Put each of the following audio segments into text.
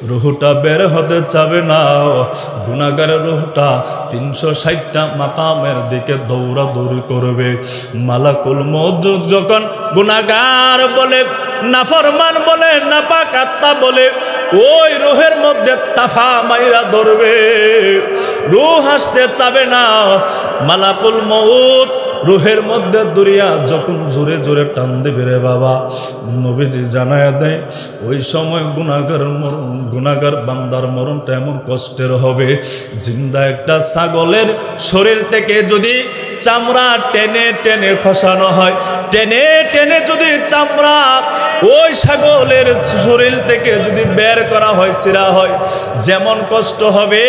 রুহটা বের হতে চাবে না। গুনাহগারের রুহটা 360টা মাকামের দিকে দৌড়াদৌড়ি করবে। মালাকুল মউত যখন গুনাহগার বলে, নাফরমান বলে, নাপাক আত্মা বলে, ওই রুহের মধ্যে তাফা মাইরা ধরবে, রুহ আসতে চাবে না। মালাকুল মউত রুহের মধ্যে দরিয়া যখন জোরে জোরে টান দেবে রে বাবা, নবীজি জানায়া দেয় ওই সময় গুনাহগার বান্দার মরণটা এমন কষ্টের হবে, জিন্দা একটা ছাগলের শরীর থেকে যদি চামড়া টেনে টেনে খসানো হয়, টেনে টেনে যদি চামড়া ওই ছাগলের শরীর থেকে যদি বের করা হয়, ছিঁড়া হয়, যেমন কষ্ট হবে,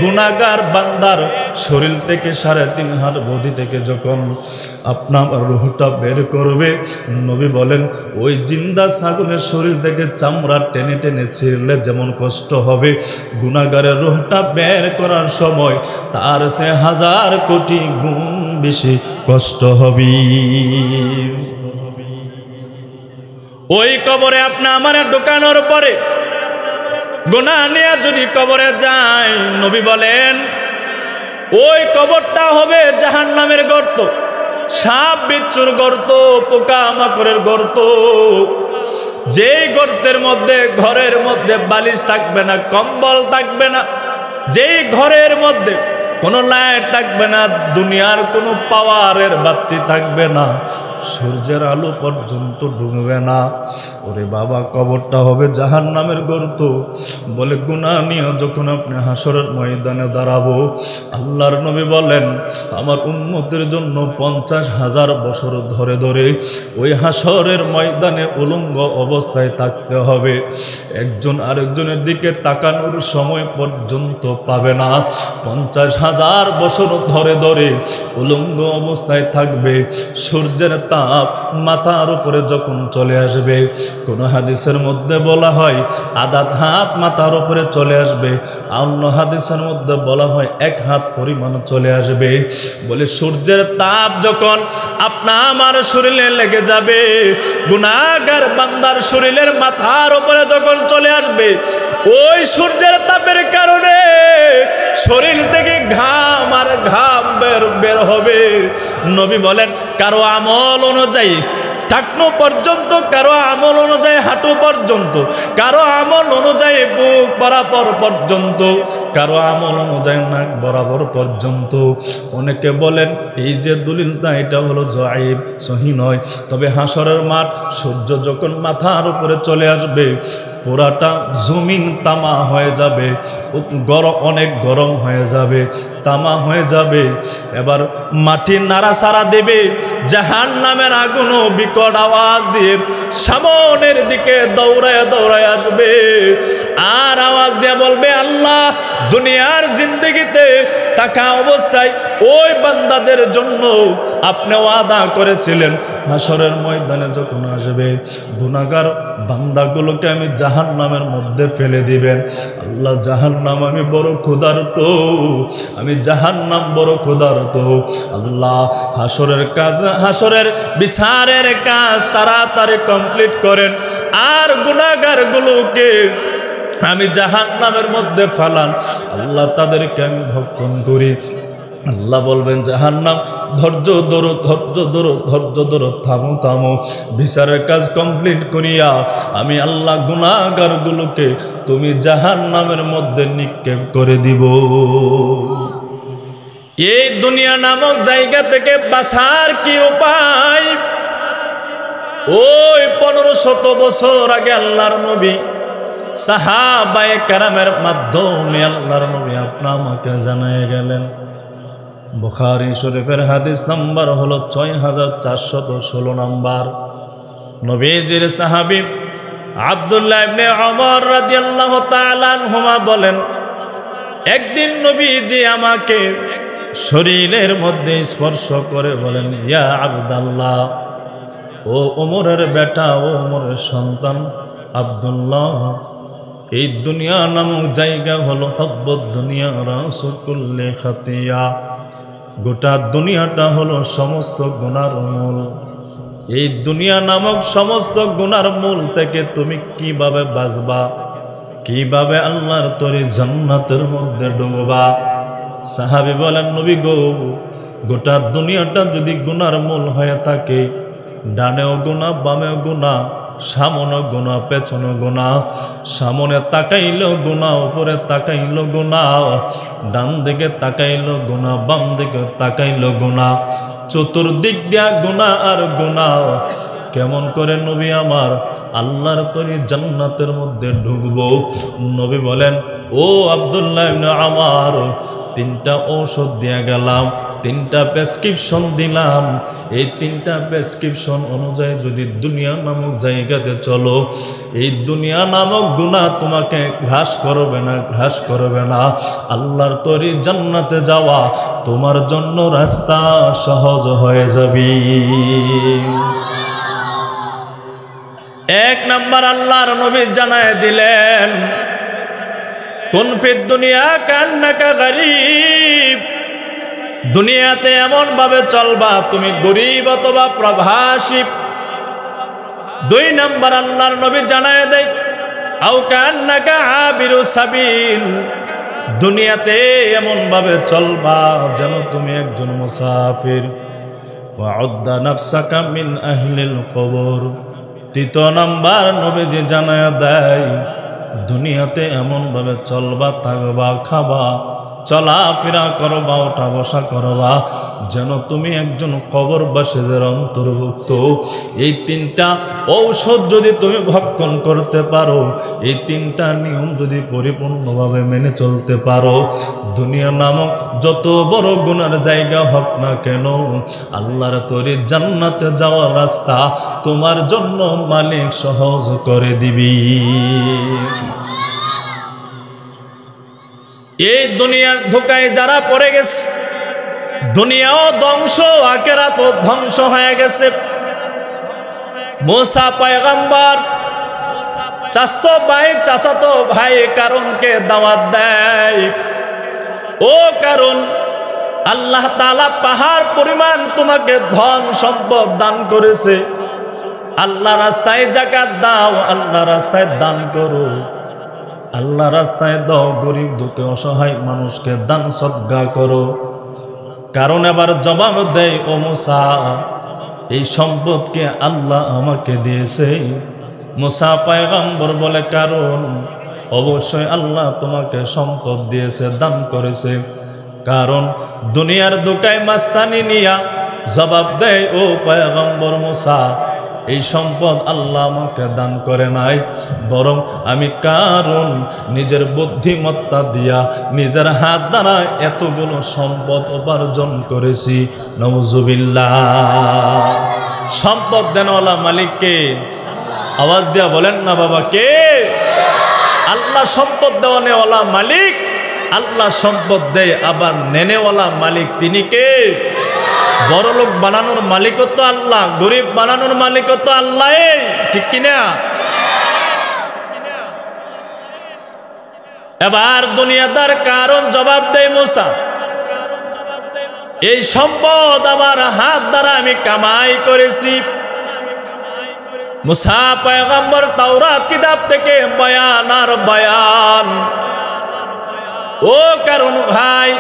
গুনাহগার বান্দার শরীর থেকে 3.5 হাত বডি থেকে যখন আপনার রুহটা বের করবে, নবী বলেন ওই জিন্দা ছাগলের শরীর থেকে চামড়া টেনে টেনে ছিঁড়লে যেমন কষ্ট হবে, গুনাহগারের রুহটা বের করার সময় তার সে 1000 কোটি গুণ বেশি কষ্ট হবে। ওই কবরে আপনি আমার ঢোকানোর পরে গুনাহ নিয়ে যদি কবরে যায়, নবী বলেন ওই কবরটা হবে জাহান্নামের গর্ত, সাপ বিচ্ছুর গর্ত, পোকা মাকড়ের গর্ত। যেই গর্তের মধ্যে ঘরের মধ্যে বালিশ থাকবে না, কম্বল থাকবে না, যেই ঘরের মধ্যে কোনো লাইট থাকবে না, দুনিয়ার কোনো পাওয়ারের বাতি থাকবে না, সূর্যের আলো পর্যন্ত ডুববে না, ওরে বাবা কবরটা হবে জাহান্নামের গর্ত। বলে গুনাহ নিয়ে যখন আপনি হাসরের ময়দানে দাঁড়াবো, আল্লাহর নবী বলেন আমার উম্মতের জন্য 50,000 বছর ধরে ধরে ওই হাসরের ময়দানে উলঙ্গ অবস্থায় থাকতে হবে, একজন আরেকজনের দিকে তাকানোর সময় পর্যন্ত পাবে না, 50,000 বছর ধরে ধরে উলঙ্গ অবস্থায় থাকবে। সূর্যের তাপ মাথার উপরে যখন চলে আসবে, কোন হাদিসের মধ্যে বলা হয় আধা হাত মাথার উপরে চলে আসবে, অন্য হাদিসের মধ্যে বলা হয় 1 হাত পরিমাণ চলে আসবে। বলে সূর্যের তাপ যখন আপনা আমার শরীরে লেগে যাবে, গুনাহগার বান্দার শরীরের মাথার উপরে যখন চলে আসবে, ওই সূর্যের তাপের কারণে শরীর থেকে ঘাম আর ঘাম বের হবে। নবী বলেন কারো আমল অনুযায়ী টাকনো পর্যন্ত, কারো আমল অনুযায়ী হাঁটু পর্যন্ত, কারো আমল অনুযায়ী বুক বরাবর পর্যন্ত, কারো আমল অনুযায়ী নাক বরাবর পর্যন্ত। অনেকে বলেন এই যে দলিলটা এটা হলো জয়ীব, সহিহ নয়। তবে হাসরের মাঠ সূর্য যখন মাথার উপরে চলে আসবে, পুরাটা জমিন তামা হয়ে যাবে, অনেক গরম হয়ে যাবে, তামা হয়ে যাবে। এবার মাটি নাড়াচাড়া দেবে, জাহান্নামের আগুনও বিকট আওয়াজ দিয়ে সামনের দিকে দৌড়ায় দৌড়ায় আসবে, আর আওয়াজ দিয়ে বলবে আল্লাহ দুনিয়ার জিন্দেগিতে থাকা অবস্থায় ওই বান্দাদের জন্য আপনি ওয়াদা করেছিলেন হাসরের ময়দানে যখন আসবে গুনাহগার বান্দাগুলোকে আমি জাহান্নামের মধ্যে ফেলে দিবেন। আল্লাহ জাহান্নাম আমি বড় ক্ষুধার্ত, আমি জাহান্নাম বড় ক্ষুধার্ত। আল্লাহ হাসরের কাজ, হাসরের বিচারের কাজ তাড়াতাড়ি কমপ্লিট করেন, আর গুনাহগারগুলোকে আমি জাহান্নামের মধ্যে ফালান। আল্লাহ তাদেরকে আমি ভক্ষণ করি। আল্লাহ বলবেন জাহান্নাম ধৈর্য ধরো, ধৈর্য ধরো, ধৈর্য ধরো, থামো থামো, বিচারের কাজ কমপ্লিট করিয়া আমি আল্লাহ গুনাহগারগুলোকে তুমি জাহান্নামের মধ্যে নিক্ষেপ করে দিব। এই দুনিয়া নামক জায়গা থেকে বাঁচার কি উপায়? ওই 1500 বছর আগে আল্লাহর নবী সাহাবায়ে কেরামের মাধ্যমে আল্লাহর নবী আপনা আমাকে জানিয়ে গেলেন। বুখারী শরীফের হাদিস নাম্বার হলো 6416 নাম্বার। নবীজির সাহাবী আব্দুল্লাহ ইবনে ওমর রাদিয়াল্লাহু তাআলা আনহুমা বলেন, একদিন নবীজি আমাকে শরীরের মধ্যে স্পর্শ করে বলেন, ইয়া আব্দুল্লাহ, ও ওমরের বেটা, ও ওমরের সন্তান আব্দুল্লাহ, এই দুনিয়া নামক জায়গা হলো হব্বত দুনিয়া রাসু কুল্লি খাতিয়া, গোটা দুনিয়াটা হলো সমস্ত গুনার মূল। এই দুনিয়া নামক সমস্ত গুনার মূল থেকে তুমি কিভাবে বাঁচবা, কিভাবে আল্লাহর তৈরি জান্নাতের মধ্যে ডুববা? সাহাবী বলেন, নবী গো, গোটা দুনিয়াটা যদি গুনার মূল হয়ে থাকে, ডানেও গুনাহ, বামেও গুনাহ, সামনে গুনাহ, পেছনে গুনাহ, সামনে তাকাইলো গুনাহ, উপরে তাকাইলো গুনাহ, ডান দিকে তাকাইলো গুনাহ, বাম দিকে তাকাইলো গুনাহ, চতুর্দিক দিয়া গুনাহ আর গুনাহ। কেমন করে নবী আমার আল্লাহর তৈরি জান্নাতের মধ্যে ঢুকবো? নবী বলেন, ও আব্দুল্লাহ ইবনে আমার, 3টা ঔষধ দিয়া গেলাম, 3টা প্রেসক্রিপশন দিলাম। এই 3টা প্রেসক্রিপশন অনুযায়ী যদি দুনিয়া নামক জায়গাতে চলো, এই দুনিয়া নামক গুনাহ তোমাকে গ্রাস করবে না, গ্রাস করবে না। আল্লাহর তৈরি জান্নাতে যাওয়া তোমার জন্য রাস্তা সহজ হয়ে যাবে। 1 নাম্বার আল্লাহর নবী জানায় দিলেন, কুন ফিদ দুনিয়া কান্নাকা গরীব। দুনিয়াতে এমন ভাবে চলবা তুমি গরীব অথবা প্রবাসী। 2 নাম্বার আল্লাহর নবী জানায় দেয়, আও কান্নাকা আবিরু সাবিল। দুনিয়াতে এমন ভাবে চলবা যেন তুমি একজন মুসাফির। ওয়াউদ্দা নাফসাকা মিন আহলিল কবর। 3 নাম্বার নবীজি জানায় দেয়, দুনিয়াতে এমন ভাবে চলবা, থাকবা, খাবা, চলাফেরা করবা, ওঠা বসা করবা যেন তুমি একজন কবরবাসীদের অন্তর্ভুক্ত। এই 3টা ঔষধ যদি তুমি ভক্ষণ করতে পারো, এই 3টা নিয়ম যদি পরিপূর্ণভাবে মেনে চলতে পারো, দুনিয়া নামক যত বড় গুনার জায়গা হোক না কেন, আল্লাহর তৈরি জান্নাতে যাওয়ার রাস্তা তোমার জন্য মালিক সহজ করে দিবি। এই দুনিয়ার ধোকায় যারা পড়ে গেছে, দুনিয়াও ধ্বংস, আখিরাতও ধ্বংস হয়ে গেছে। মুসা পয়গম্বর চাচাতো ভাই, চাচাতো ভাই কারণকে দাওয়াত দেয়, ও কারণ, আল্লাহ তাআলা পাহাড় পরিমাণ তোমাকে ধন সম্পদ দান করেছে। আল্লাহ রাস্তায় যাকাত দাও, আল্লাহ রাস্তায় দান করো, আল্লাহ রাস্তায় দাও, গরিব দুঃখী অসহায় মানুষকে দান সদকা করো। কারণ এবার জবাব দেয়, ও মুসা, এই সম্পদকে আল্লাহ আমাকে দিয়েছে। মুসা পয়গম্বর বলে, কারণ অবশ্যই আল্লাহ তোমাকে সম্পদ দিয়েছে, দান করেছে। কারণ দুনিয়ার দোকায় মাস্তানি নিয়া জবাব দেয়, ও পয়গম্বর মুসা, এই সম্পদ আল্লাহ আমাকে দান করে নাই, বরং আমি কারণ নিজের বুদ্ধিমত্তা দিয়া নিজের হাত দ্বারা এতগুলো সম্পদ উপার্জন করেছি। নাউজুবিল্লাহ। সম্পদ দেনওয়ালা মালিক কে? আওয়াজ দিয়া বলেন না বাবা, কে? আল্লাহ সম্পদ দেওয়ানেওয়ালা মালিক। আল্লাহ সম্পদ দেয়, আবার নেনেওয়ালা মালিক তিনি কে? বড় লোক বানানোর মালিকও তো আল্লাহ, গরিব বানানোর মালিকও তো আল্লাহ, ঠিক কিনা? এবার দুনিয়াদার কারণ জবাব দেয়, মুসা, এই সম্পদ আমার হাত দ্বারা আমি কামাই করেছি। মুসা পয়গম্বর তাওরাত কিতাব থেকে বয়ান আর বয়ান, ও কারণ ভাই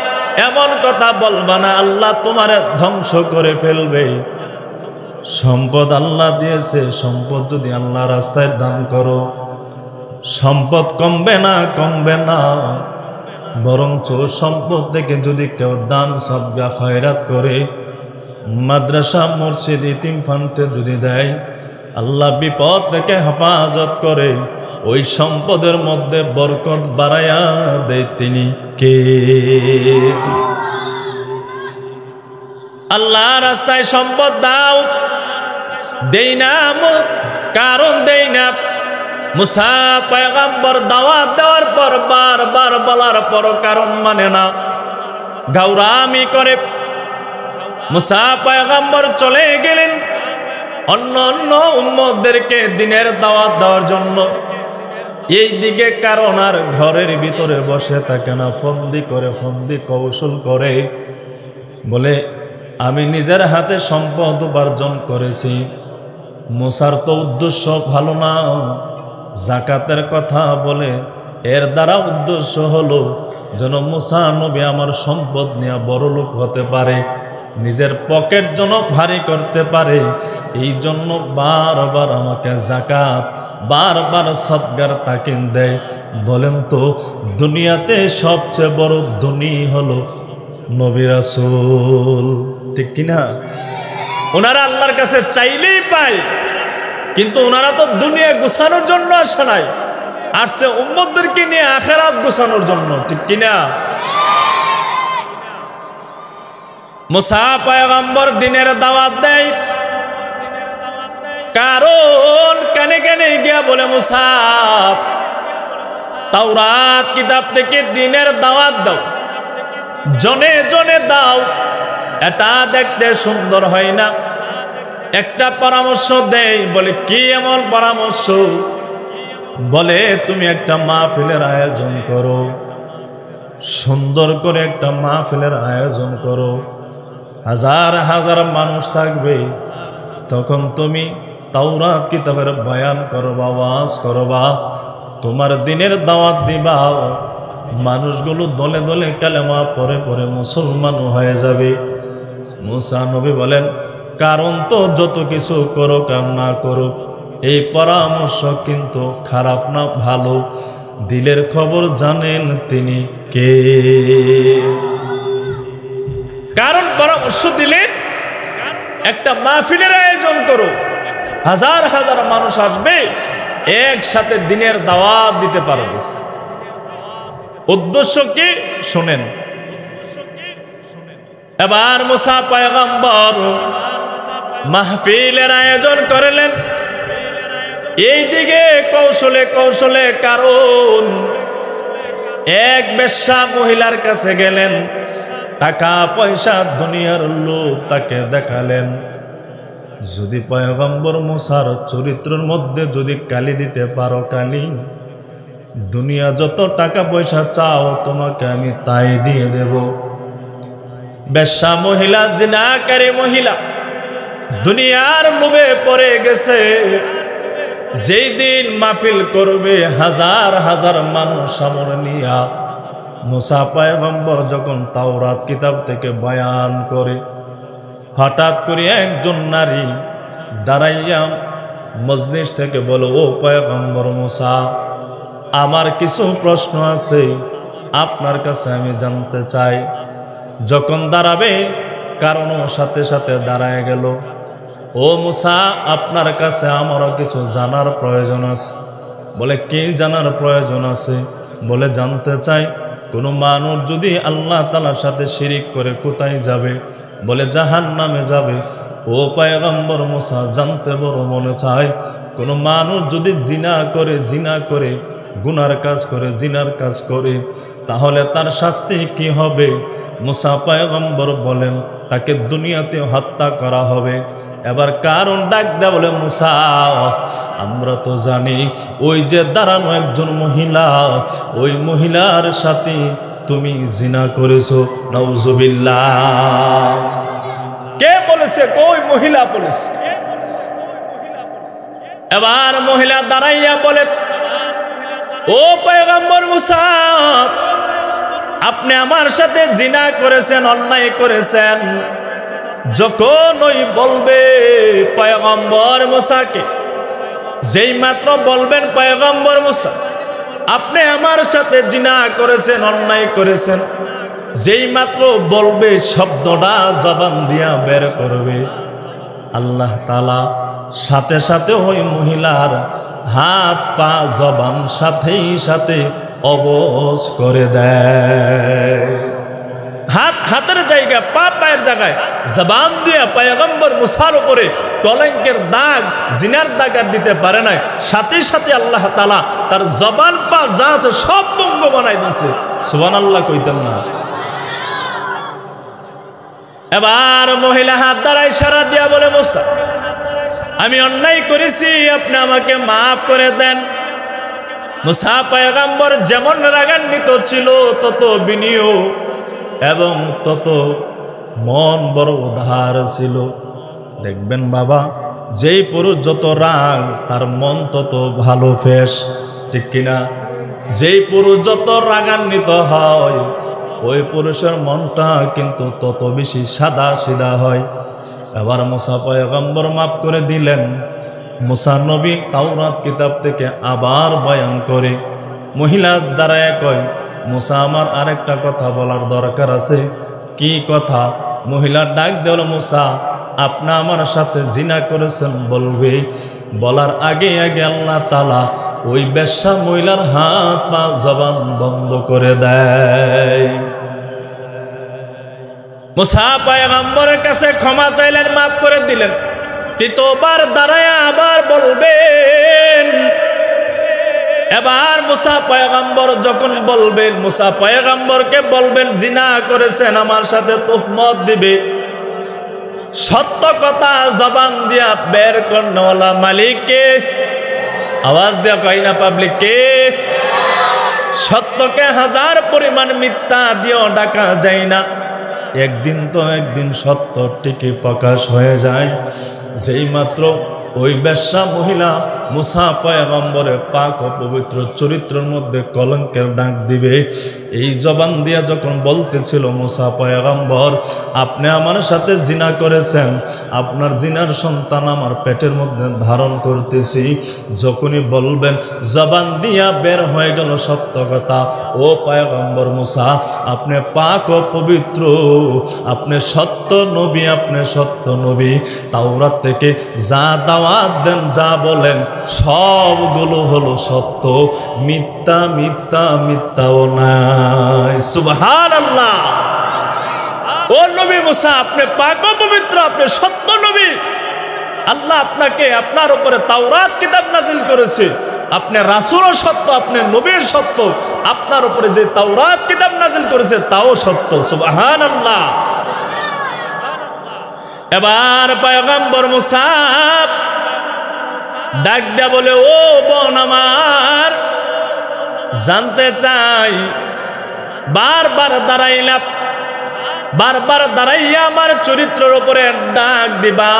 এমন কথা বলবা না, আল্লাহ তোমার ধ্বংস করে ফেলবে। সম্পদ আল্লাহ দিয়েছে, সম্পদ যদি আল্লাহ রাস্তায় দান করো, সম্পদ কমবে না, কমবে না, বরঞ্চ সম্পদ থেকে যদি কেউ দান সদকা খয়রাত করে, মাদ্রাসা মসজিদ ইতিম ফান্ডে যদি দেয়, আল্লাহ বিপদ থেকে হেফাজত করে, ওই সম্পদের মধ্যে বরকত বাড়ায়া দেয় তিনি কে? আল্লাহ রাস্তায় সম্পদ দাও, দেই না, কারণ দেই না। মুসা পয়গম্বর দাওয়াত দেওয়ার পর বারবার বলার পর কারণ মানে না, গাউরামি করে। মুসা পয়গম্বর চলে গেলেন অন্য অন্য উম্মতদেরকে দিনের দাওয়াত দেওয়ার জন্য। এই দিকে কারণ আর ঘরের ভিতরে বসে থাকে না, ফন্দি করে, ফন্দি কৌশল করে, বলে আমি নিজের হাতে সম্পদ উপার্জন করেছি। মুসার তো উদ্দেশ্য ভালো না, জাকাতের কথা বলে এর দ্বারা উদ্দেশ্য হলো যেন মুসা নবী আমার সম্পদ নিয়ে বড় লোক হতে পারে, নিজের পকেট যেন ভারী করতে পারে। এই জন্য বারবার আমাকে যাকাত, বারবার সদকার তাকিন দেয়। বলেন তো দুনিয়াতে সবচেয়ে বড় ধনী হলো নবী রাসূল, ঠিক কিনা? ওনারা আল্লাহর কাছে চাইলেই পায়, কিন্তু ওনারা তো দুনিয়া গুছানোর জন্য আসে নাই, আসছে উম্মতদেরকে নিয়ে আখিরাত গুছানোর জন্য, ঠিক কিনা? মুসা পয়গম্বর দিনের দাওয়াত দেয়, কারণ কানে কানে গিয়া বলে মুসা তাওরাত কিতাব থেকে দিনের দাওয়াত দাও, জনে জনে দাও, এটা দেখতে সুন্দর হয় না। একটা পরামর্শ দেয়, বলে কি এমন পরামর্শ? বলে তুমি একটা মাহফিলের আয়োজন করো, সুন্দর করে একটা মাহফিলের আয়োজন করো, হাজার হাজার মানুষ থাকবে, তখন তুমি তাওরাত কিতাবের বয়ান করবা, ওয়াজ করবা, তোমার দিনের দাওয়াত দিবা, মানুষগুলো দলে দলে কালেমা পরে পরে মুসলমান হয়ে যাবে। মুসা নবী বলেন, কারণ তো যত কিছু করুক আর না করুক, এই পরামর্শ কিন্তু খারাপ না, ভালো। দিলের খবর জানেন তিনি কে। কারণ পরামর্শ দিলে একটা মাহফিলের আয়োজন করো, হাজার হাজার মানুষ আসবে, একসাথে দিনের দাওয়াত দিতে পারবে। উদ্দেশ্য কি শোনেন। এবার মুসা পয়গম্বর মাহফিলের আয়োজন করলেন, এইদিকে কৌশলে কৌশলে, কারণ এক বেশ্যা মহিলার কাছে গেলেন, টাকা পয়সা দুনিয়ার লোভ তাকে দেখালেন। যদি পয়গম্বর মুসার চরিত্রের মধ্যে যদি কালি দিতে পারো, কালি, দুনিয়া যত টাকা পয়সা চাও তোমাকে আমি তাই দিয়ে দেব। বেশ্যা মহিলা, জিনাকারী মহিলা, দুনিয়ার লোভে পড়ে গেছে। যেই দিন মাহফিল করবে হাজার হাজার মানুষ সামনে নিয়া, মুসা পয়গম্বর যখন তাওরাত কিতাব থেকে বয়ান করে, হঠাৎ করে একজন নারী দাঁড়াইয়া মজলিস থেকে বলো, ও পয়গম্বর মুসা, আমার কিছু প্রশ্ন আছে আপনার কাছে, আমি জানতে চাই। যখন দাঁড়াবে, কারণ সাথে সাথে দাঁড়ায় গেল, ও মুসা, আপনার কাছে আমারও কিছু জানার প্রয়োজন আছে। বলে কি জানার প্রয়োজন আছে? বলে জানতে চাই কোনো মানুষ যদি আল্লাহ তাআলার সাথে শিরিক করে কোথায় যাবে? বলে জাহান্নামে যাবে। ও পয়গম্বর মুসা, জানতে বড় মনে চায়, কোনো মানুষ যদি জিনা করে গুনার কাজ করে, জিনার কাজ করে, তাহলে তার শাস্তি কি হবে? মুসা পয়গম্বর বলেন, তাকে দুনিয়াতে হত্যা করা হবে। এবার কারণ ডাক দেয়া বলে, মুসা, আমরা তো জানি ওই যে দাঁড়ানো একজন মহিলা, ওই মহিলার সাথে তুমি জিনা করেছো, নাউজুবিল্লাহ। কে বলেছে? কই মহিলা বলেছে। এবার মহিলা দাঁড়াইয়া বলে, ও পয়গম্বর মুসা, আপনি আমার সাথে জিনা করেছেন, অন্যায় করেছেন। যখন ওই বলবে পয়গম্বর মুসাকে, যেই মাত্র বলবেন পয়গম্বর মুসা আপনি আমার সাথে জিনা করেছেন, অন্যায় করেছেন, যেই মাত্র বলবে, শব্দটা জবান দিয়া বের করবে, আল্লাহ তাআলা সাথে সাথে ওই মহিলার হাত পা জবান সাথেই সাথে অবশ করে দেয়। হাতের জায়গা, পা পায়ের জায়গায় জবান দিয়ে পয়গম্বর মুসার উপরে কলঙ্কের দাগ, জিনার দাগ আর দিতে পারে না, সাথে সাথে আল্লাহ তাআলা তার জবান পা যা আছে সব ভঙ্গ বানাই দিয়েছে। সুবহানাল্লাহ কইতেন না? এবার মহিলা হাত দ্বারা ইশারা দিয়া বলে, মুসা, আমি অন্যায় করেছি, আপনি আমাকে মাফ করে দেন। মুসা পয়গম্বর যেমন রাগান্বিত ছিল, তত বিনীয় এবং তত মন বড় উদার ছিল। দেখবেন বাবা, যেই পুরুষ যত রাগ, তার মন তত ভালো ফেস, ঠিক কিনা? যেই পুরুষ যত রাগান্বিত হয় ওই পুরুষের মনটা কিন্তু তত বেশি সাদা সিধা হয়। এবার মুসা পয়গম্বর মাফ করে দিলেন। মুসা নবী তাওরাত কিতাব থেকে আবার বয়ান করে মহিলার দ্বারায় কয়, মুসা আমার আরেকটা কথা বলার দরকার আছে। কি কথা? মহিলা ডাক দেওয়ার, মুসা আপনি আমার সাথে জিনা করেছেন বলবে। বলার আগে আগে আল্লাহ তাআলা ওই বেশ্যা মহিলার হাত পা জবান বন্ধ করে দেয়। মুসা পয়গম্বরের কাছে ক্ষমা চাইলেন, মাফ করে দিলেন। তৃতীয়বার দাঁড়ায় আবার বলবেন। এবার মুসা পয়গম্বর যখন বলবেন, মুসা পয়গম্বরকে বলবেন জিনা করেছেন, আমার সাথে তুহমত দিবে। সত্য কথা জবান দিয়া বের করনেওয়ালা মালিককে আওয়াজ দেওয়া কয় না পাবলিককে। সত্যকে হাজার পরিমাণ মিথ্যা দিয়েও ডাকা যায় না, একদিন তো একদিন সত্য ঠিকই প্রকাশ হয়ে যায়। যেই মাত্র ওই বেশ্যা মহিলা মুসা পয়গম্বরের পাক ও পবিত্র চরিত্রের মধ্যে কলঙ্কের ডাক দিবে, এই জবান দিয়া যখন বলতেছিল, মুসা পয়গম্বর আপনি আমার সাথে জিনা করেছেন, আপনার জিনার সন্তান আমার পেটের মধ্যে ধারণ করতেছি, যখনই বলবেন জবান দিয়া বের হয়ে গেল সত্য কথা। ও পয়গম্বর মুসা, আপনি পাক ও পবিত্র, আপনি সত্য নবী, আপনি সত্য নবী। তাওরাত থেকে যা দাওয়াত দেন, যা বলেন সবগুলো হলো সত্য, মিথ্যা মিথ্যা মিথ্যাও নাই। সুবহানাল্লাহ। ও নবী মুসা, আপনি পাক ও পবিত্র, আপনি সত্য নবী। আল্লাহ আপনাকে, আপনার উপরে তাওরাত কিতাব নাজিল করেছে, আপনি রাসূলও সত্য, আপনি নবীর সত্য, আপনার উপরে যে তাওরাত কিতাব নাজিল করেছে তাও সত্য। সুবহানাল্লাহ। এবার পয়গম্বর মুসা ডাক দিয়া বলে, ও বোন আমার, জানতে চাই, বারবার দাঁড়াইলাম, বারবার দাঁড়াইয়া আমার চরিত্রের উপরে ডাক দিবা।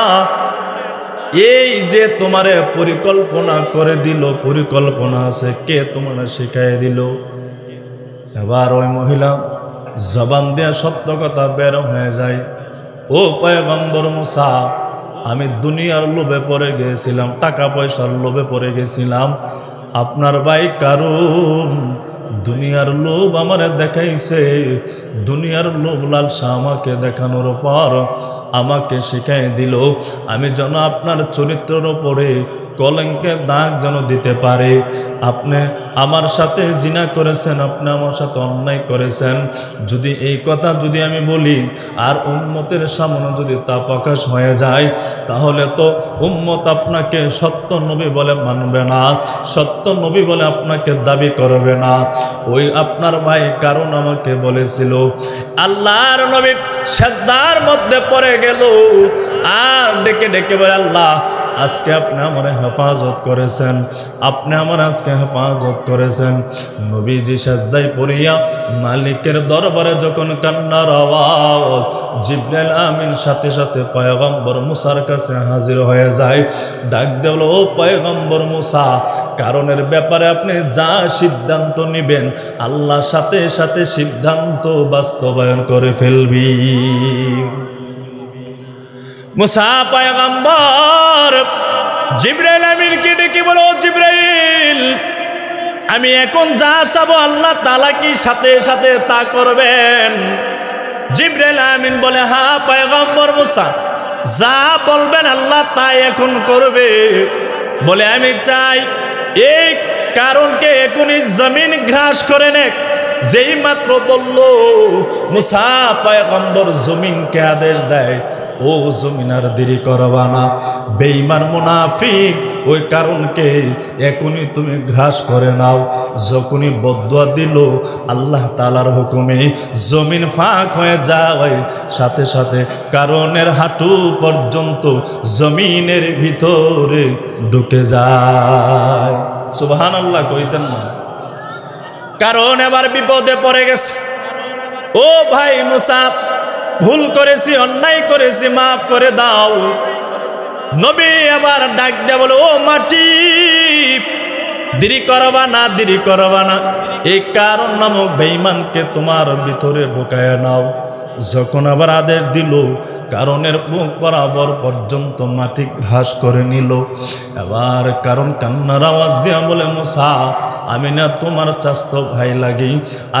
এই যে তোমারে পরিকল্পনা করে দিল, পরিকল্পনা আছে, কে তোমার শিখাই দিল? এবার ওই মহিলা জবান দিয়া সত্য কথা বের হয়ে যায়, ও পয়গম্বর মুসা, আমি দুনিয়ার লোভে পড়ে গেছিলাম, টাকা পয়সার লোভে পড়ে গেছিলাম। আপনার ভাই কারণ দুনিয়ার লোভ আমারে দেখাইছে, দুনিয়ার লোভ লালসা আমাকে দেখানোর পর আমাকে শিখাই দিল আমি যেন আপনার চরিত্রের ওপরে কলঙ্কের দাগ যেন দিতে পারে। আপনি আমার সাথে জিনা করেছেন, আপনি আমার সাথে অন্যায় করেছেন। যদি এই কথা যদি আমি বলি আর উম্মতের সামনে যদি তা প্রকাশ হয়ে যায়, তাহলে তো উম্মত আপনাকে সত্য নবী বলে মানবে না, সত্য নবী বলে আপনাকে দাবি করবে না। ওই আপনার ভাই কারণ আমাকে বলেছিল, আল্লাহর নবী সিজদার মধ্যে পড়ে গেল আর ডেকে ডেকে বলে, আল্লাহ আজকে আপনি আমার হেফাজত করেছেন, আপনি আমার আজকে হেফাজত করেছেন। নবীজি সিজদায় পড়িয়া মালিকের দরবারে যখন কান্নার আওয়াজ, জিবরাইল আমিন সাথে সাথে পয়গম্বর মুসার কাছে হাজির হয়ে যায়। ডাক দেওয়াল, ও পয়গম্বর মুসা, কারণের ব্যাপারে আপনি যা সিদ্ধান্ত নেবেন আল্লাহ সাথে সাথে সিদ্ধান্ত বাস্তবায়ন করে ফেলবি। মুসা পয়গম্বর জিবরাইল আমিনকে ডেকে বলো, জিবরাইল আমি এখন যা চাবো আল্লাহ তাআলা কি সাথে সাথে তা করবেন? জিবরাইল আমিন বলে, হ্যাঁ পয়গম্বর মুসা, যা বলবেন আল্লাহ তাই এখন করবে। বলে আমি চাই এই কারণকে এখনই জমিন গ্রাস করে নেক। যেই মাত্র বলল মুসা পয়গম্বর জমিনকে আদেশ দেয়, ও জমিন আর দেরি করবা না, বেঈমান মুনাফিক ওই কারণকে এখনই তুমি গ্রাস করে নাও। যখনই বদদুয়া দিল আল্লাহ তাআলার হুকুমে জমিন ফাঁক হয়ে যায়, সাথে সাথে কারণের হাঁটু পর্যন্ত জমিনের ভিতরে ঢুকে যায়। সুবহানাল্লাহ কইতেন না? কারণ এবার বিপদে পড়ে গেছে। ও ভাই মুসা, ভুল করেছি, অন্যায় করেছি, মাফ করে দাও। নবী আবার ডাক দেয়া বলে, ও মাটি, দেরি করবা না, দেরি করবা না। এই কারণ নামক বেঈমানকে তোমার ভিতরে ঢুকায় নাও। যখন আবার আদেশ দিল, কারণের মুখ বরাবর পর্যন্ত মাটি ঘাস করে নিল। এবার কারণ কান্নার আওয়াজ দিয়া বলে, মুসা আমি না তোমার চাস্ত ভাই লাগি,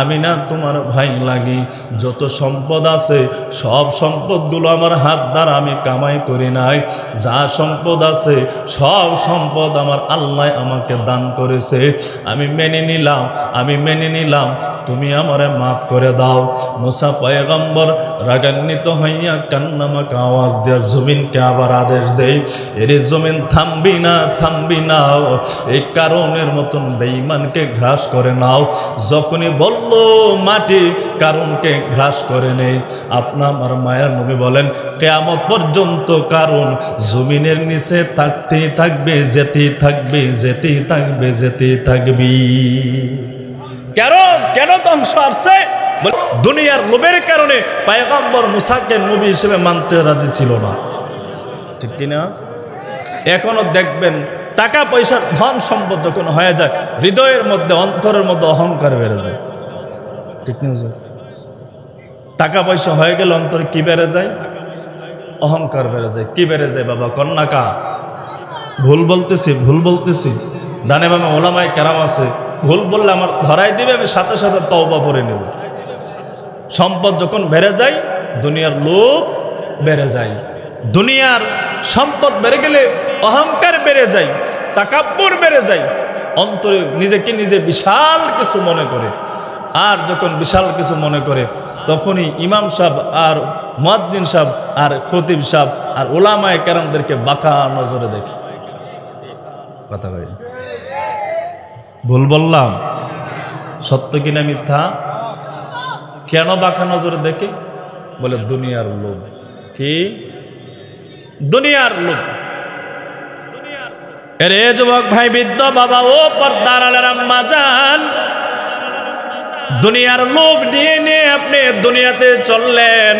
আমি না তোমার ভাই লাগি। যত সম্পদ আছে সব সম্পদগুলো আমার হাত দ্বারা আমি কামাই করি নাই। যা সম্পদ আছে সব সম্পদ আমার আল্লাহ আমাকে দান করেছে। আমি মেনে নিলাম, আমি মেনে নিলাম, তুমি আমারে মাফ করে দাও। মুসা পয়গম্বর রাগান্বিত হইয়া কান্নামাকে আওয়াজ দিয়া জমিনকে আবার আদেশ দেয়, এরে জমিন থামবি না, থামবি না, এই কারণের মতন বেঈমানকে গ্রাস করে নাও। যখনই বলল মাটি কারণকে গ্রাস করে নেই। আপনা আমার মায়ের নবী বলেন, কিয়ামত পর্যন্ত কারণ জমিনের নিচে থাকতেই থাকবে, যেতেই থাকবে, যেতেই থাকবে, যেতেই থাকবি। কেন ধ্বংস আসছে? দুনিয়ার লোভের কারণে পয়গম্বর মুসাকে নবী হিসেবে মানতে রাজি ছিল না, ঠিক কিনা? এখনো দেখবেন টাকা পয়সার ধন সম্পদ যখন হয়ে যায়, হৃদয়ের মধ্যে অন্তরের মধ্যে অহংকার বেড়ে যায়, ঠিক না? টাকা পয়সা হয়ে গেলে অন্তরে কি বেড়ে যায়? অহংকার বেড়ে যায়। কি বেড়ে যায় বাবা? কন্যাকা ভুল বলতেছি, ভুল বলতেছি। ডানে বামে ওলামায়ে কেরাম আছে, ভুল বললে আমার ধরাই দিবে, আমি সাথে সাথে তওবা করে নেব। সম্পদ যখন বেড়ে যায়, দুনিয়ার লোভ বেড়ে যায়। দুনিয়ার সম্পদ বেড়ে গেলে অহংকার বেড়ে যায়, তাকাব্বুর বেড়ে যায়, অন্তরে নিজেকে নিজে বিশাল কিছু মনে করে। আর যখন বিশাল কিছু মনে করে, তখনই ইমাম সাহেব আর মুয়াজ্জিন সাহেব আর খতিব সাহেব আর ওলামায়ে কেরামদেরকে বাঁকা নজরে দেখে। কথা ভাই, ভুল বললাম? সত্য কিনা মিথ্যা? কেন বাঁকা নজরে দেখে? বলে দুনিয়ার লোভ। কি? দুনিয়ার লোভ। এরে যুবক ভাই, বৃদ্ধ বাবা, ও পর্দার আলের আম্মা জান, দুনিয়ার লোভ নিয়ে নিয়ে আপনি দুনিয়াতে চললেন,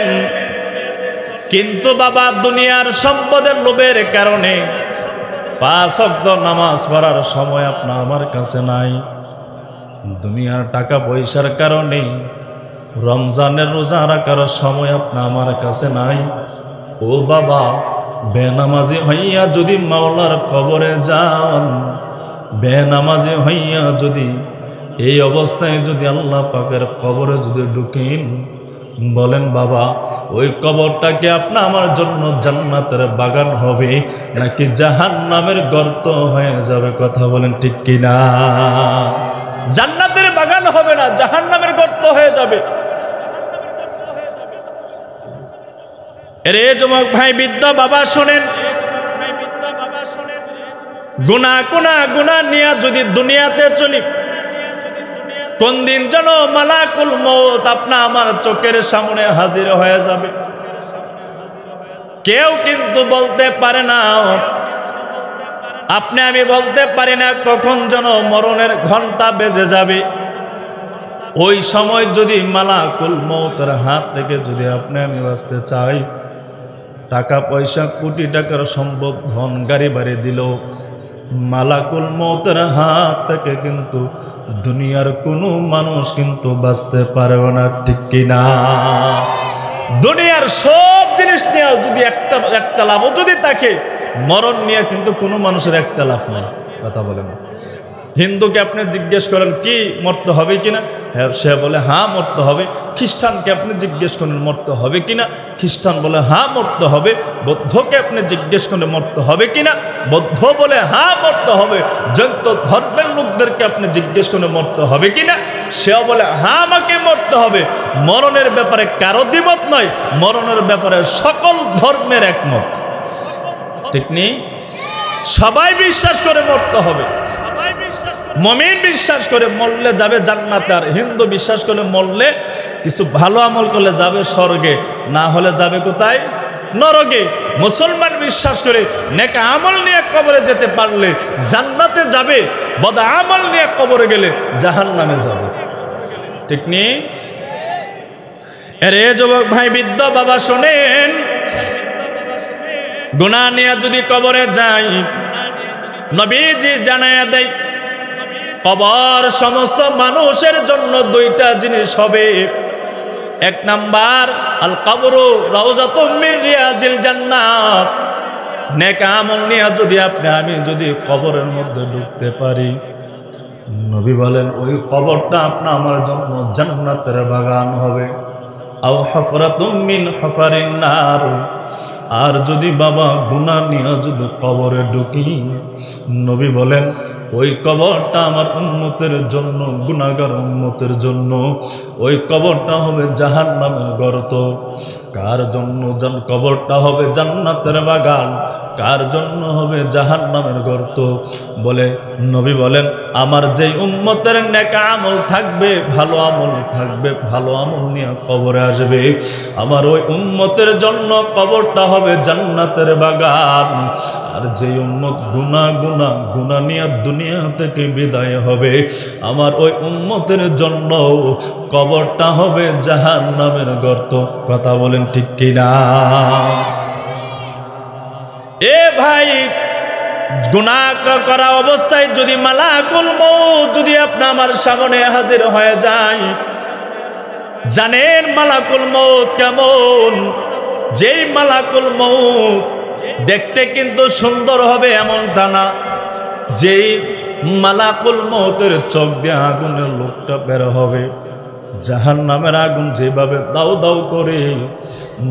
কিন্তু বাবা দুনিয়ার সম্পদের লোভের কারণে 5 ওয়াক্ত নামাজ পড়ার সময় আপনার আমার কাছে নাই। দুনিয়ার টাকা পয়সার কারণে রমজানের রোজা রাখার সময় আপনার আমার কাছে নাই। ও বাবা, বেনামাজি হইয়া যদি মাওলার কবরে যান, বেনামাজি হইয়া যদি এই অবস্থায় যদি আল্লাহ পাকের কবরে যদি ঢুকেন, বলেন বাবা ওই কবরটাকে আপনা আমার জন্য জান্নাতের বাগান হবে নাকি জাহান্নামের গর্ত হয়ে যাবে? কথা বলেন ঠিক কিনা? জান্নাতের বাগান হবে না, জাহান্নামের গর্ত হয়ে যাবে। এরে যুবক ভাই, বৃদ্ধ বাবা শোনেন, গুনাহ নিয়ে যদি দুনিয়াতে চলি, কোন দিন যেন মালাকুল মউত আপনা আমার চোখের সামনে হাজির হয়ে যাবে। কেউ কিন্তু বলতে পারে না, আপনি আমি বলতে পারি না কখন যেন মরণের ঘন্টা বেজে যাবে। ওই সময় যদি মালাকুল মউতের হাত থেকে যদি আপনি আমি বাঁচতে চাই, টাকা পয়সা কোটি টাকার সম্পদ ধন গাড়ি বাড়ি দিল, মালাকুল মউতের হাত থেকে কিন্তু দুনিয়ার কোনো মানুষ কিন্তু বাঁচতে পারবে না, ঠিক কিনা? দুনিয়ার সব জিনিস নিয়ে যদি একটা লাভও যদি থাকে, মরণ নিয়ে কিন্তু কোনো মানুষের একটা লাভ নাই। কথা বলে না। হিন্দুকে আপনি জিজ্ঞেস করেন কি মরতে হবে কিনা, সে বলে হ্যাঁ মরতে হবে। খ্রিস্টানকে আপনি জিজ্ঞেস করেন মরতে হবে কিনা, খ্রিস্টান বলে হ্যাঁ মরতে হবে। বৌদ্ধকে আপনি জিজ্ঞেস করেন মরতে হবে কিনা, বৌদ্ধ বলে হ্যাঁ মরতে হবে। যত ধর্মের লোকদেরকে আপনি জিজ্ঞেস করে মরতে হবে কিনা, সেও বলে হ্যাঁ আমাকে মরতে হবে। মরণের ব্যাপারে কারো দ্বিমত নয়, মরণের ব্যাপারে সকল ধর্মের একমত, ঠিক নেই? সবাই বিশ্বাস করে মরতে হবে। মুমিন বিশ্বাস করে মরলে যাবে জান্নাতে, আর হিন্দু বিশ্বাস করে মরলে কিছু ভালো আমল করলে যাবে স্বর্গে, না হলে যাবে কোথায়? নরকে। মুসলমান বিশ্বাস করে নেক আমল নিয়ে কবরে যেতে পারলে জান্নাতে যাবে, বদ আমল নিয়ে কবরে গেলে জাহান্নামে যাবে, ঠিক নেই? এরে যুবক ভাই, বৃদ্ধ বাবা শোনেন, গুনাহ নিয়ে যদি কবরে যাই, নবীজি জানায়া দেয় কবর সমস্ত মানুষের জন্য দুইটা জিনিস হবে। এক নাম্বার আল কবরু রাউযাতুম মিন রিয়াজিল জান্নাত। নেক আমল নিয়ে যদি আমি যদি কবরের মধ্যে ঢুকতে পারি, নবী বলেন ওই কবরটা আমার জন্য জান্নাতের বাগান হবে। আও হুফরাতুম মিন হুফারিন নার। আর যদি বাবা গুনাহ নিয়ে যদি কবরে ঢুকি, নবী বলেন ওই কবরটা আমার উম্মতের জন্য, গুনাহগার উম্মতের জন্য ওই কবরটা হবে জাহান্নামের গর্ত। কার জন্য কবরটা হবে জান্নাতের বাগান, কার জন্য হবে জাহান্নামের গর্ত? বলে নবী বলেন আমার যেই উম্মতের নেক আমল থাকবে, ভালো আমল থাকবে, ভালো আমল নিয়ে কবরে আসবে, আমার ওই উম্মতের জন্য কবরটা হবে জান্নাতের বাগান। আর যেই উম্মত গুনাহ নিয়ে দুনিয়া থেকে বিদায় হবে, আমার ওই উম্মতের জন্য কবরটা হবে জাহান্নামের গর্ত। কথা বলেন ঠিক কিনা? এ ভাই, গুনাহ করা অবস্থায় যদি মালাকুল মউত যদি আমার সামনে হাজির হয়ে যায়, জানেন মালাকুল মউত কেমন? যেই মালাকুল মউত দেখতে কিন্তু সুন্দর হবে এমনটা না, যেই মালাকুল মউতের চোখ দিয়ে আগুনের লোকটা বের হবে, জাহান্নামের আগুন যেভাবে দাউ দাউ করে,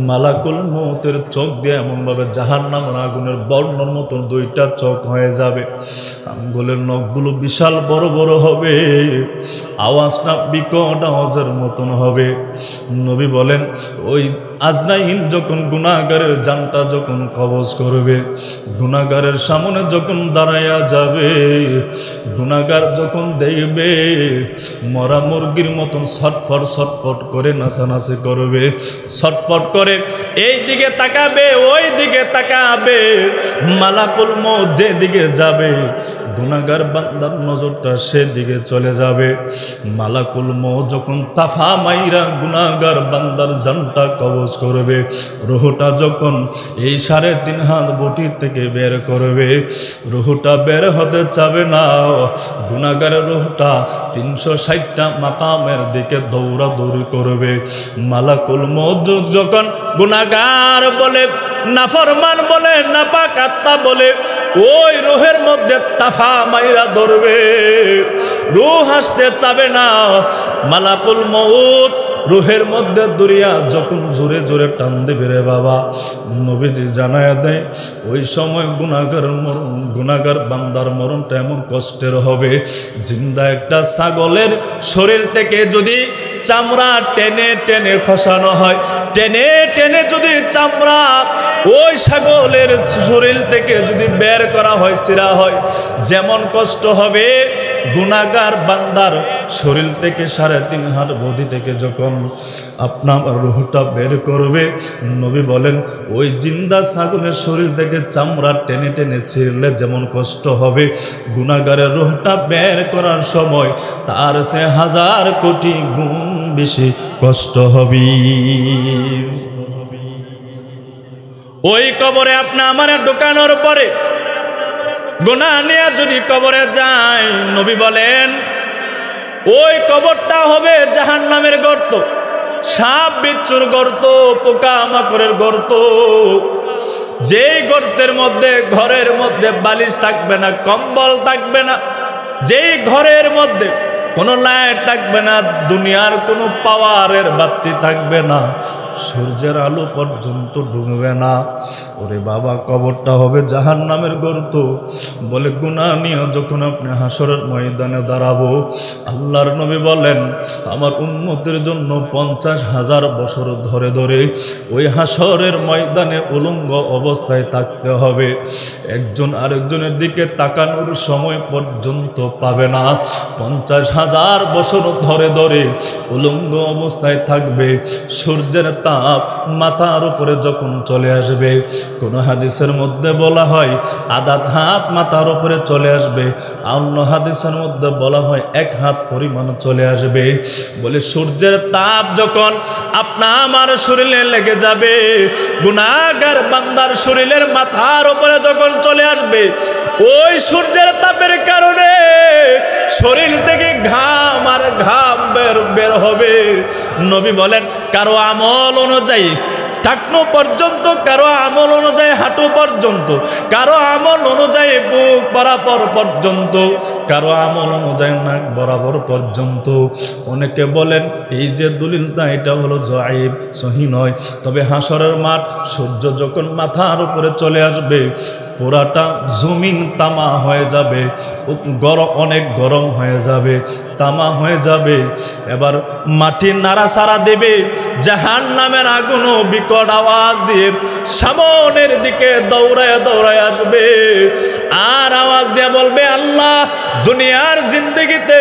মালাকুল মউতের চোখ দিয়ে এমনভাবে জাহান্নামের আগুনের বর্ণর মতন দুইটা চোখ হয়ে যাবে। আঙ্গুলের নখগুলো বিশাল বড় বড় হবে, আওয়াজটা বিকট আওয়াজের মতন হবে। নবী বলেন ওই আজরাইল যখন গুনাহগারের জানটা যখন কবজ করবে, গুনাহগারের সামনে যখন দাঁড়াইয়া যাবে, গুনাহগার যখন দেখবে মরা মুরগির মতন ছটফট করে নাচানাচি করবে, ছটফট করে এই দিকে তাকাবে, ওই দিকে তাকাবে, মালাকুল মউত যেদিকে যাবে গুনাহগার বান্দার নজরটা সেদিকে চলে যাবে। মালাকুল মউত যখন তাফা মাইরা গুনাহগার বান্দার জানটা কবজ করবে, রুহটা যখন এই 3.5 হাত বটির থেকে বের করবে, রুহটা বের হতে চাবে না, গুনাহগারের রুহটা 360টা মাকামের দিকে দৌড়াদৌড়ি করবে। মালাকুল মউত যখন গুনাহগার বলে, নাফরমান বলে, নাপাক আত্মা বলে, ওই রুহের মধ্যে তাফা মাইরা ধরবে, রুহ আসতে চাবে না। মালাকুল মউত রুহের মধ্যে দরিয়া যখন জোরে জোরে টান দেবে রে বাবা, নবীজি জানায়া দেয় ওই সময় গুনাহগার বান্দার মরণটা এমন কষ্টের হবে, জিন্দা একটা ছাগলের শরীর থেকে যদি চামড়া টেনে টেনে খসানো হয়, টেনে টেনে যদি চামড়া ওই ছাগলের শরীর থেকে যদি বের করা হয়, ছিঁড়া হয়, যেমন কষ্ট হবে, গুনাহগার বান্দার শরীর থেকে 3.5 হাত বডি থেকে যখন আপনার রুহটা বের করবে, নবী বলেন ওই জিন্দা ছাগলের শরীর থেকে চামড়া টেনে টেনে ছিঁড়লে যেমন কষ্ট হবে, গুনাহগারের রুহটা বের করার সময় তার সে 1000 কোটি গুণ বেশি কষ্ট হবে। ওই কবরে আমার ঢোকানোর পরে গুনাহ নিয়ে যদি কবরে যায়, নবী বলেন ওই কবরটা হবে জাহান্নামের গর্ত, সাপ বিচ্ছুর গর্ত, পোকা মাকড়ের গর্ত। যেই গর্তের মধ্যে ঘরের মধ্যে বালিশ থাকবে না, কম্বল থাকবে না, যেই ঘরের মধ্যে কোনো লাইট থাকবে না, দুনিয়ার কোনো পাওয়ারের বাতি থাকবে না, সূর্যের আলো পর্যন্ত ডুববে না, ওরে বাবা কবরটা হবে জাহান্নামের গর্ত। বলে গুনাহ নিয়ে যখন আপনি হাসরের ময়দানে দাঁড়াবো, আল্লাহর নবী বলেন আমার উম্মতের জন্য 50,000 বছর ধরে ধরে ওই হাসরের ময়দানে উলঙ্গ অবস্থায় থাকতে হবে, একজন আরেকজনের দিকে তাকানোর সময় পর্যন্ত পাবে না, 50,000 বছর ধরে ধরে উলঙ্গ অবস্থায় থাকবে। সূর্যের তাপ মাথার উপরে যখন চলে আসবে, কোন হাদিসের মধ্যে বলা হয় আধা হাত মাথার উপরে চলে আসবে, অন্য হাদিসের মধ্যে বলা হয় 1 হাত পরিমাণ চলে আসবে। বলে সূর্যের তাপ যখন আমার শরীরে লেগে যাবে, গুনাহগার বান্দার শরীরের মাথার উপরে যখন চলে আসবে, ওই সূর্যের তাপের কারণে শরীর থেকে ঘাম আর ঘাম বের হবে। নবী বলেন কারো আমল অনুযায়ী টাকনো পর্যন্ত, কারো আমল অনুযায়ী হাঁটু পর্যন্ত, কারো আমল অনুযায়ী বুক বরাবর পর্যন্ত, কারো আমল অনুযায়ী নাক বরাবর পর্যন্ত। অনেকে বলেন এই যে দলিলটা এটা হলো জয়ীব, সহিহ নয়। তবে হাসরের মাঠ সূর্য যখন মাথার উপরে চলে আসবে পুরাটা জমিন তামা হয়ে যাবে, অনেক গরম হয়ে যাবে, তামা হয়ে যাবে। এবার মাটির নাড়াচাড়া দেবে, জাহান্নামের আগুনও বিকট আওয়াজ দিয়ে সামনের দিকে দৌড়ায় দৌড়ায় আসবে আর আওয়াজ দিয়ে বলবে আল্লাহ দুনিয়ার জিন্দেগিতে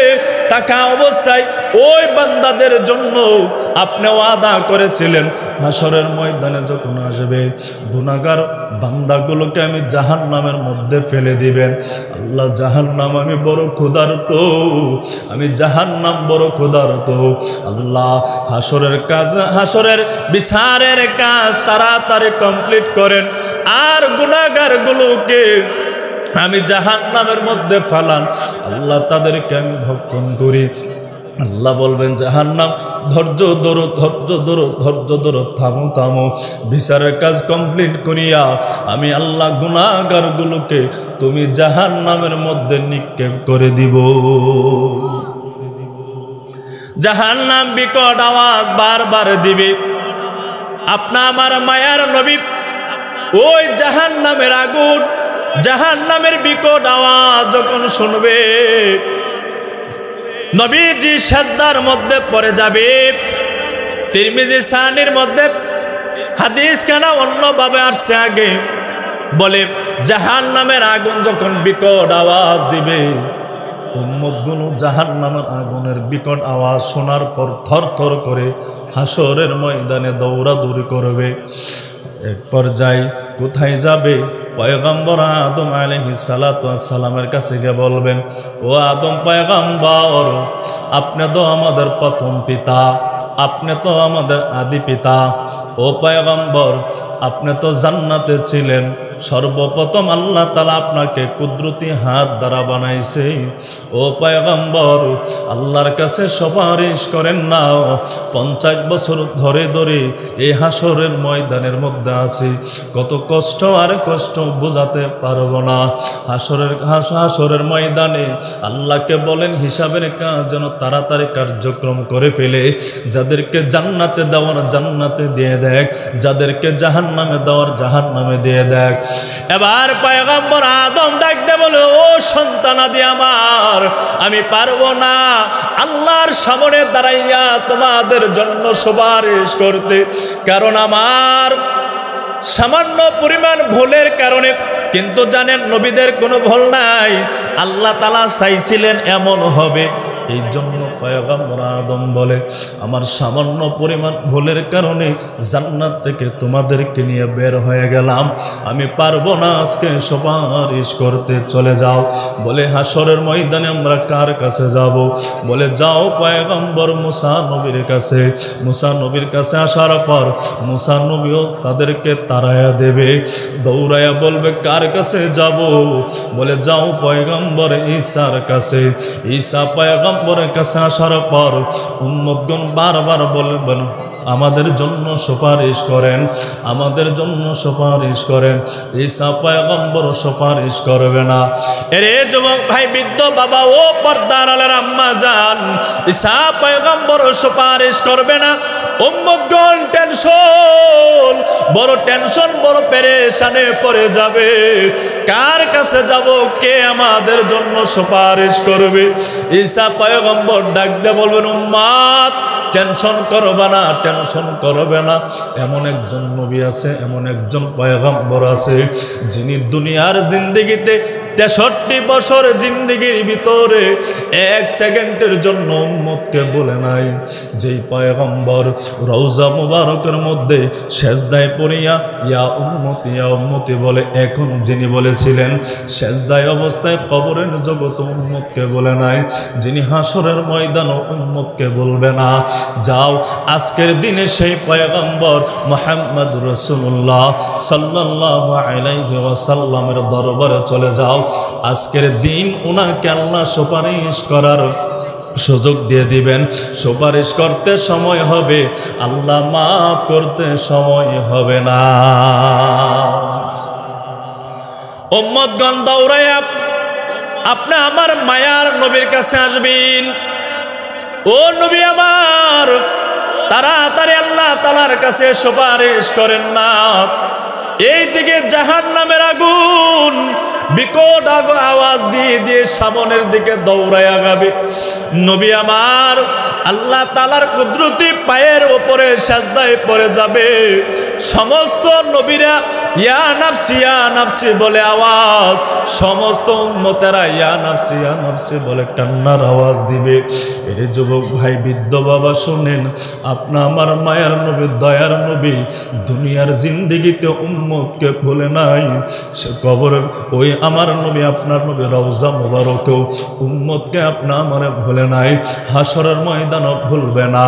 থাকা অবস্থায় ওই বান্দাদের জন্য আপনি ওয়াদা করেছিলেন হাসরের ময়দানে যখন আসবে গুনাহগার বান্দাগুলোকে আমি জাহান্নামের মধ্যে ফেলে দিবেন। আল্লাহ জাহান্নাম আমি বড় ক্ষুধার্ত, আমি জাহান্নাম বড় ক্ষুধার্ত। আল্লাহ হাসরের কাজ, হাসরের বিচারের কাজ তাড়াতাড়ি কমপ্লিট করেন আর গুনাহগারগুলোকে আমি জাহান্নামের মধ্যে ফেলান। আল্লাহ তাদেরকে আমি ভক্ষণ করি। আল্লাহ বলবেন জাহান্নাম ধৈর্য ধরো, ধৈর্য ধরো, ধৈর্য ধরো, থামো থামো, বিচারের কাজ কমপ্লিট করিয়া আমি আল্লাহ গুনাহগারগুলোকে তুমি জাহান্নামের মধ্যে নিক্ষেপ করে দিব। জাহান্নাম বিকট আওয়াজ বারবার দিবে। আপনা আমার মায়ার নবী ওই জাহান্নামের আগুন, জাহান্নামের বিকট আওয়াজ যখন শুনবে নবীজি সিজদার মধ্যে পড়ে যাবে। তিরমিজি সানির মধ্যে হাদিস খানা অন্যভাবে আসছে, আগে বলে জাহান্নামের আগুন যখন বিকট আওয়াজ দিবে উম্মতগুলো জাহান্নামের আগুনের বিকট আওয়াজ শোনার পর থরথর করে হাসরের ময়দানে দৌড়াদৌড়ি করবে। এক পর্যায়ে কোথায় যাবে? পয়গম্বর আদম আলাইহিস সালাতু ওয়াস সালামের কাছে গিয়ে বলবেন ও আদম পয়গম্বর, আপনি তো আমাদের প্রথম পিতা, আপনি তো আমাদের আদি পিতা। ও পয়গম্বর আপনি তো জান্নাতে ছিলেন, সর্বপ্রথম আল্লাহ তাআলা আপনাকে কুদরতি হাত দ্বারা বানাইছে। ও পয়গম্বর আল্লাহর কাছে সুপারিশ করেন না, 50 বছর ধরে ধরে এই হাসরের ময়দানের মধ্যে আছি, কত কষ্ট আর কষ্ট বোঝাতে পারবো না। হাসরের ময়দানে আল্লাহকে বলেন হিসাবের কাজ যেন তাড়াতাড়ি কার্যক্রম করে ফেলে, যাদেরকে জান্নাতে দেওয়ার জান্নাতে দিয়ে দেখ, যাদেরকে জাহান্নামে দেওয়ার জাহান্নামে দিয়ে দেখ। এবার পয়গম্বর আদম ডাকতে বলে ও সন্তানাদি আমার, আমি পারবো না আল্লাহর সামনে দাঁড়াইয়া তোমাদের জন্য সুপারিশ করতে, কারণ আমার সামান্য পরিমাণ ভুলের কারণে। কিন্তু জানেন নবীদের কোনো ভুল নাই, আল্লাহ তাআলা চাইছিলেন এমন হবে, এই জন্য পয়গম্বর আদম বলে আমার সামান্য পরিমাণ ভুলের কারণে জান্নাত থেকে তোমাদেরকে নিয়ে বের হয়ে গেলাম, আমি পারবো না আজকে সুপারিশ করতে, চলে যাও। বলে হাসরের ময়দানে আমরা কার কাছে যাব? বলে যাও পয়গম্বর মুসা নবীর কাছে। মুসা নবীর কাছে আসার পর মুসা নবীও তাদেরকে তাড়াইয়া দেবে, দৌড়াইয়া বলবে কার কাছে যাব? বলে যাও পয়গম্বর ঈসার কাছে। ঈসা পয়গম্বরের কাছে আসার পর উম্মতগণ বারবার বলবেন আমাদের জন্য সুপারিশ করেন, আমাদের জন্য সুপারিশ করেন। ঈসা পয়গম্বর সুপারিশ করবে না। এরে যুবক ভাই, বৃদ্ধ বাবা ও পর্দার আলের আম্মা জান, ঈসা পয়গম্বর সুপারিশ করবে না। উম্মতগণ টেনশন, বড় টেনশন, বড় পেরেশানে পড়ে যাবে। কার কাছে যাব? কে আমাদের জন্য সুপারিশ করবে? ঈসা পয়গম্বর ডাক দিয়ে বলবেন উম্মত টেনশন করবে না, টেনশন করবে না। এমন একজন নবী আছে, এমন একজন পয়গম্বর আছে যিনি দুনিয়ার জিন্দেগিতে 63 বছর জিন্দেগির ভিতরে 1 সেকেন্ডের জন্য উম্মতকে বলে নাই। যেই পয়গম্বর রওজা মুবারকের মধ্যে সেজদায় পড়িয়া ইয়া উম্মতি বলে, এখন যিনি বলেছিলেন সেজদায় অবস্থায় কবরের জগৎ উম্মতকে বলে নাই, যিনি হাসরের ময়দান উম্মতকে বলবে না। যাও আজকের দিনে সেই পয়গম্বর মুহাম্মদ রাসূলুল্লাহ সাল্লাল্লাহু আলাইহি ওয়াসাল্লামের দরবারে চলে যাও। আজকের দিন ওনাকে আল্লাহ সুপারিশ করার সুযোগ দিয়ে দিবেন। সুপারিশ করতে সময় হবে, আল্লাহ মাফ করতে সময় হবে না। উম্মতগণ দৌড়াইয়া আপনি আমার মায়ার নবীর কাছে আসবেন। ও নবী আমার, তাড়াতাড়ি আল্লাহ তাআলার কাছে সুপারিশ করেন না। এইদিকে জাহান্নামের আগুন বিকট আওয়াজ দিয়ে দিয়ে সামনের দিকে দৌড়ায় আগাবে। নবী আমার আল্লাহ তাআলার কুদরতি পায়ের উপরে সাজদায় পড়ে যাবে। সমস্ত নবীরা ইয়া নাফসি বলে আওয়াজ, সমস্ত উম্মতেরা ইয়া নাফসি বলে কান্নার আওয়াজ দিবে। এর যুবক ভাই, বৃদ্ধ বাবা শুনেন, আপনা আমার মায়ার নবী, দয়ার নবী দুনিয়ার জিন্দেগিতে উম্মতকে ভুলে নাই। সে কবরের ওই আমার নবী, আপনার নবী রওজা মুবারকেও উম্মতকে আপনা আমার ভুলে নাই, হাসরের ময়দানও ভুলবে না।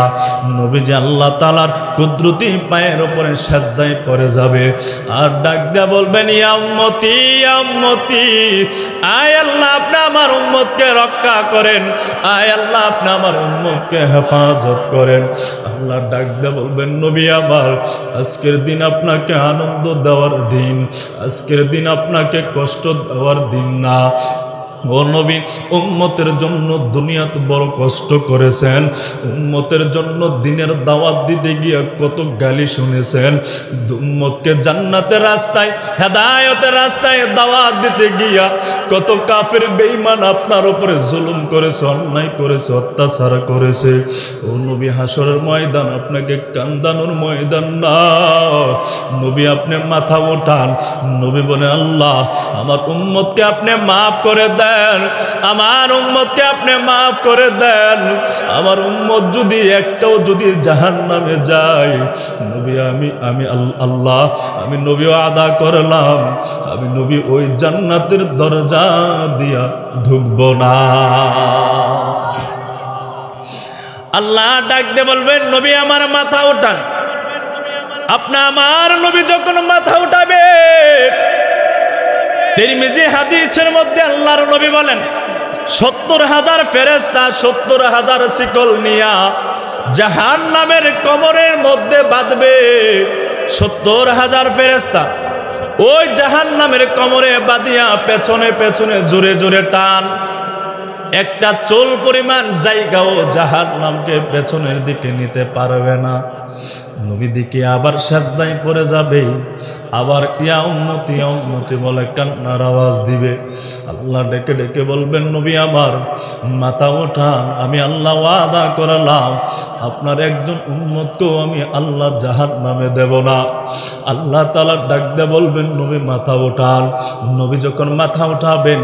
নবী যে আল্লাহ তাআলার কুদরতি পায়ের উপরে সাজদায় পড়ে যাবে আর ডাক দিয়ে বলবেন, ইয়া উম্মতি, ইয়া উম্মতি, আয় আল্লাহ আপনি আমার উম্মতকে রক্ষা করেন, আয় আল্লাহ আপনি আমার উম্মতকে হেফাজত করেন। আল্লাহ ডাক দিয়ে বলবেন, নবী আমার আজকের দিন আপনাকে আনন্দ দেওয়ার দিন, আজকের দিন আপনাকে কষ্ট দেওয়ার দিন না। ও নবী, উম্মতের জন্য দুনিয়াতে বড় কষ্ট করেছেন, উম্মতের জন্য দিনের দাওয়াত দিতে গিয়ে কত গালি শুনেছেন, উম্মতকে জান্নাতের রাস্তায়, হেদায়েতের রাস্তায় দাওয়াত দিতে গিয়া কত কাফের বেঈমান আপনার উপরে জুলুম করেছে, অন্যায় করেছে, অত্যাচার করেছে। ও নবী, হাসরের ময়দান আপনাকে কান্দানোর ময়দান না। নবী আপনি মাথা ওঠান। নবী বলে, আল্লাহ আমার উম্মতকে আপনি মাফ করে দেন, আমার উম্মতকে আপনি মাফ করে দেন। আমার উম্মত যদি একটাও যদি জাহান্নামে যায়, নবী আমি আল্লাহ আমি নবীও আদা করলাম, আমি নবী ওই জান্নাতের দরজা দিয়া ঢুকব না। আল্লাহ ডাক দিয়ে বলবেন, নবী আমার মাথা উঠান। আপনি আমার নবী যখন মাথা উঠাবে, তিরমিজি হাদিসের মধ্যে আল্লাহর নবী বলেন, ৭০,০০০ ফেরেশতা ৭০,০০০ শিকল নিয়া জাহান্নামের কবরের মধ্যে বাঁধবে। ৭০,০০০ ফেরেশতা ওই জাহান্নামের কবরে বাঁধিয়া পেছনে পেছনে জোরে জোরে টান, একটা চুল পরিমাণ জায়গাও জাহান্নামকে পেছনের দিকে নিতে পারবে না। নবী দিকে আবার সাজদায় পড়ে যাবে, আবার ইয়া উম্মতি বলে কান্নার আওয়াজ দিবে। আল্লাহ ডেকে ডেকে বলবেন, নবী আমার মাথা ওঠান, আমি আল্লাহ ওয়াদা করলাম আপনার একজন উম্মতকেও আমি আল্লাহ জাহান্নামে দেব না। আল্লাহ তাআলা ডাক দিয়ে বলবেন, নবী মাথা ওঠান। নবী যখন মাথা উঠাবেন,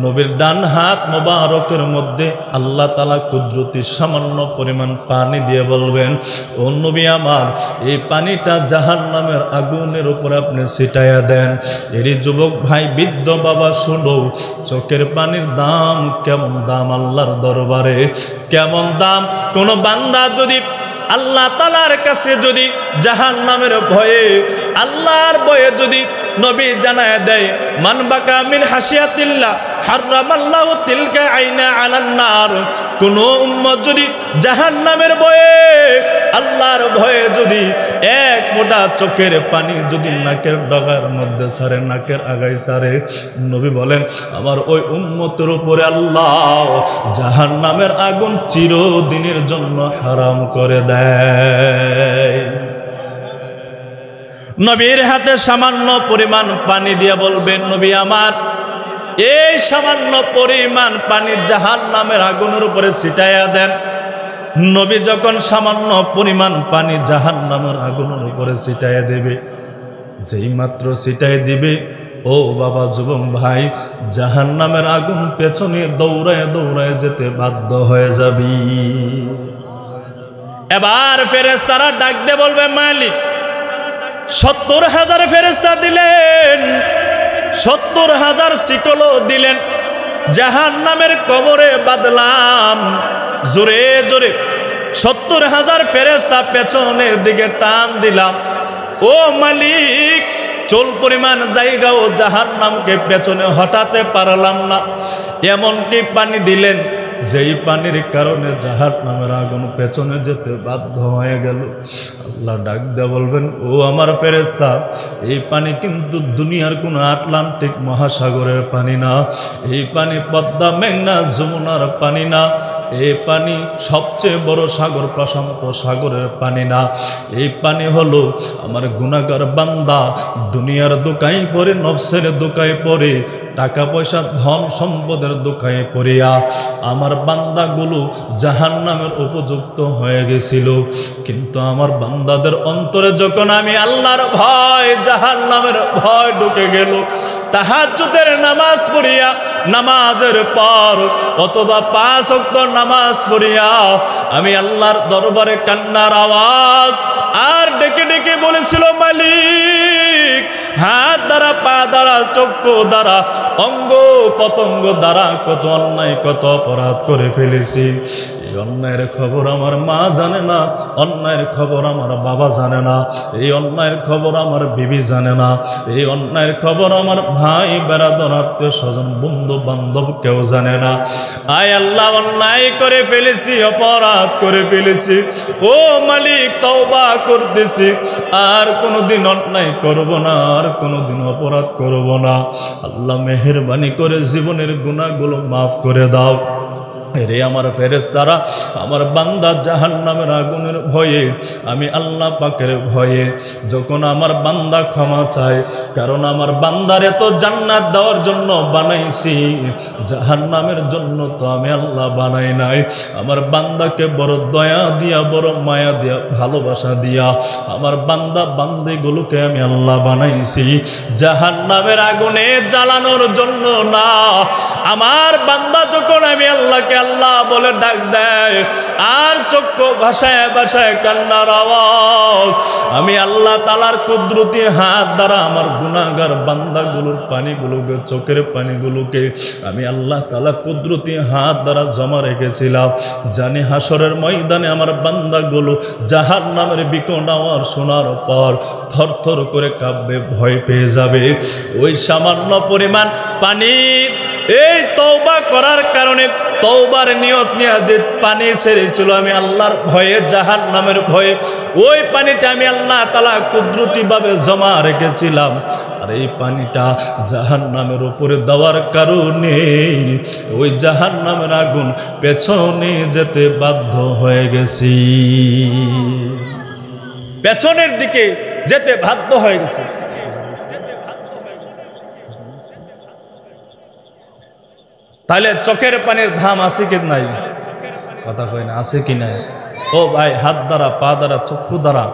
নবীর ডান হাত মোবারকের মধ্যে আল্লাহ তাআলা কুদরতি সামান্য পরিমাণ পানি দিয়ে বলবেন, ও নবী আমার এই পানিটা জাহান্নামের আগুনের উপরে আপনি ছিটাইয়া দেন। এরই যুবক ভাই, বৃদ্ধ বাবা শুনো, চোখের পানির দাম কেমন দাম আল্লাহর দরবারে, কেমন দাম। কোন বান্দা যদি আল্লাহ তাআলার কাছে যদি জাহান্নামের ভয়ে, আল্লাহর ভয়ে যদি নবী জানায় দেয়, মান বাকা মিন হাসিয়াতিল্লাহ হারামাল্লাহু তিলকা আইনা আলান নার। কোন উম্মত যদি জাহান্নামের ভয়ে, আল্লাহর ভয়ে যদি এক মোটা চোখের পানি যদি নাকের ডগার মধ্যে ছাড়ে, নাকের আগায় ছাড়ে, নবী বলেন আমার ওই উম্মতের উপরে আল্লাহ জাহান্নামের আগুন চিরদিনের জন্য হারাম করে দেয়। নবীর হাতে সামান্য পরিমাণ পানি দিয়ে বলবেন, নবী আমার এই সামান্য পরিমাণ পানি জাহান্নামের আগুনের উপরে ছিটাইয়া দেন। নবী যখন সামান্য পরিমাণ পানি জাহান্নামের আগুনের উপরে ছিটাইয়া দেবে, যেই মাত্র ছিটাই দিবে, ও বাবা যুবক ভাই, জাহান্নামের আগুন পেছনে দৌড়ায় দৌড়ায় যেতে বাধ্য হয়ে যাবি। এবার ফেরেশতারা ডাক দিয়ে বলবে, মালিক ৭০,০০০ ফেরেশতা দিলেন, ৭০,০০০ শিকলও দিলেন, জাহান্নামের কবরে বাঁধলাম, জোরে জোরে ৭০,০০০ ফেরেশতা পেছনের দিকে টান দিলাম। ও মালিক চুল পরিমাণ জায়গাও জাহান্নামকে পেছনে হটাতে পারলাম না। এমনকি পানি দিলেন যেই পানির কারণে জাহান্নামের আগুন পেছনে যেতে বাধ্য হয়ে গেল। আল্লাহ ডাক দিয়ে বলবেন, ও আমার ফেরেশতা, এই পানি কিন্তু দুনিয়ার কোনো আটলান্টিক মহাসাগরের পানি না, এই পানি পদ্মা মেঘনা যমুনার পানি না, এই পানি সবচেয়ে বড় সাগর প্রশান্ত সাগরের পানি না, এই পানি হলো আমার গুনাহগার বান্দা দুনিয়ার দোকায় পড়ে, নফসের দোকায় পড়ে, টাকা পয়সা ধন সম্পদের দোকায় পড়িয়া আমার বান্দাগুলো জাহান্নামের উপযুক্ত হয়ে গেছিল। কিন্তু আমার বান্দাদের অন্তরে যখন আমি আল্লাহর ভয়, জাহান্নামের ভয় ঢুকে গেল, তাহাজ্জুদের নামাজ পড়িয়া, নামাজের পর অথবা 5 ওয়াক্ত নামাজ পড়িয়া আমি আল্লাহর দরবারে কান্নার আওয়াজ আর ডেকে ডেকে বলেছিল, মালিক, হাত দ্বারা, পা দ্বারা, চক্ষু দ্বারা, অঙ্গ পতঙ্গ দ্বারা কত অন্যায়, কত অপরাধ করে ফেলেছি। এই অন্যায়ের খবর আমার মা জানে না, অন্যায়ের খবর আমার বাবা জানে না, এই অন্যায়ের খবর আমার বিবি জানে না, এই অন্যায়ের খবর আমার ভাই বেরাদর, আত্মীয় স্বজন, বন্ধু বান্ধব কেউ জানে না। আয় আল্লাহ, অন্যায় করে ফেলেছি, অপরাধ করে ফেলেছি। ও মালিক, তওবা করতেছি, আর কোনোদিন অন্যায় করব না, আর কোনোদিন অপরাধ করব না। আল্লাহ মেহেরবানি করে জীবনের গুনাহগুলো মাফ করে দাও। রে আমার ফেরেশতারা, আমার বান্দা জাহান্নামের আগুনের ভয়ে, আমি আল্লাহ পাকের ভয়ে যখন আমার বান্দা ক্ষমা চায়, কারণ আমার বান্দারে তো জান্নাত দেওয়ার জন্য বানাইছি, জাহান্নামের জন্য তো আমি আল্লাহ বানাই নাই। আমার বান্দাকে বড় দয়া দিয়া, বড় মায়া দিয়া, ভালোবাসা দিয়া আমার বান্দা বান্দিগুলোকে আমি আল্লাহ বানাইছি জাহান্নামের আগুনে জ্বালানোর জন্য না। আমার বান্দা যখন আমি আল্লাহকে আল্লাহ বলে ডাক দেয়, আর চক্ষু ভাষায় ভাষায় কান্নার আওয়াজ, আমি আল্লাহ তাআলার কুদরতি হাত দ্বারা আমার গুনাহগার বান্দাগুলোর পানিগুলোকে, চোখের পানিগুলোকে আমি আল্লাহ তাআলা কুদরতি হাত দ্বারা জমা রেখেছিলাম। জানি হাসরের ময়দানে আমার বান্দাগুলো জাহান্নামের বিকট আওয়াজ শোনার পর থরথর করে কাঁপবে, ভয় পেয়ে যাবে। ওই সামান্য পরিমাণ পানি এই তওবা করার কারণে, তওবার নিয়ত নিয়ে যে পানি ছেড়েছিল আমি আল্লাহর ভয়ে, জাহান্নামের ভয়ে, ওই পানিটা আমি আল্লাহ তাআলা কুদরতিভাবে জমা রেখেছিলাম। আর এই পানিটা জাহান্নামের উপরে দেওয়ার কারণে ওই জাহান্নামের আগুন পেছনে যেতে বাধ্য হয়ে গেছি, পেছনের দিকে যেতে বাধ্য হয়ে গেছে। তাহলে চোখের পানির ধাম আছে কি নাই? কথা কই না, আছে কি নাই? ও ভাই, হাত দ্বারা, পা দ্বারা, চক্ষু দ্বারা,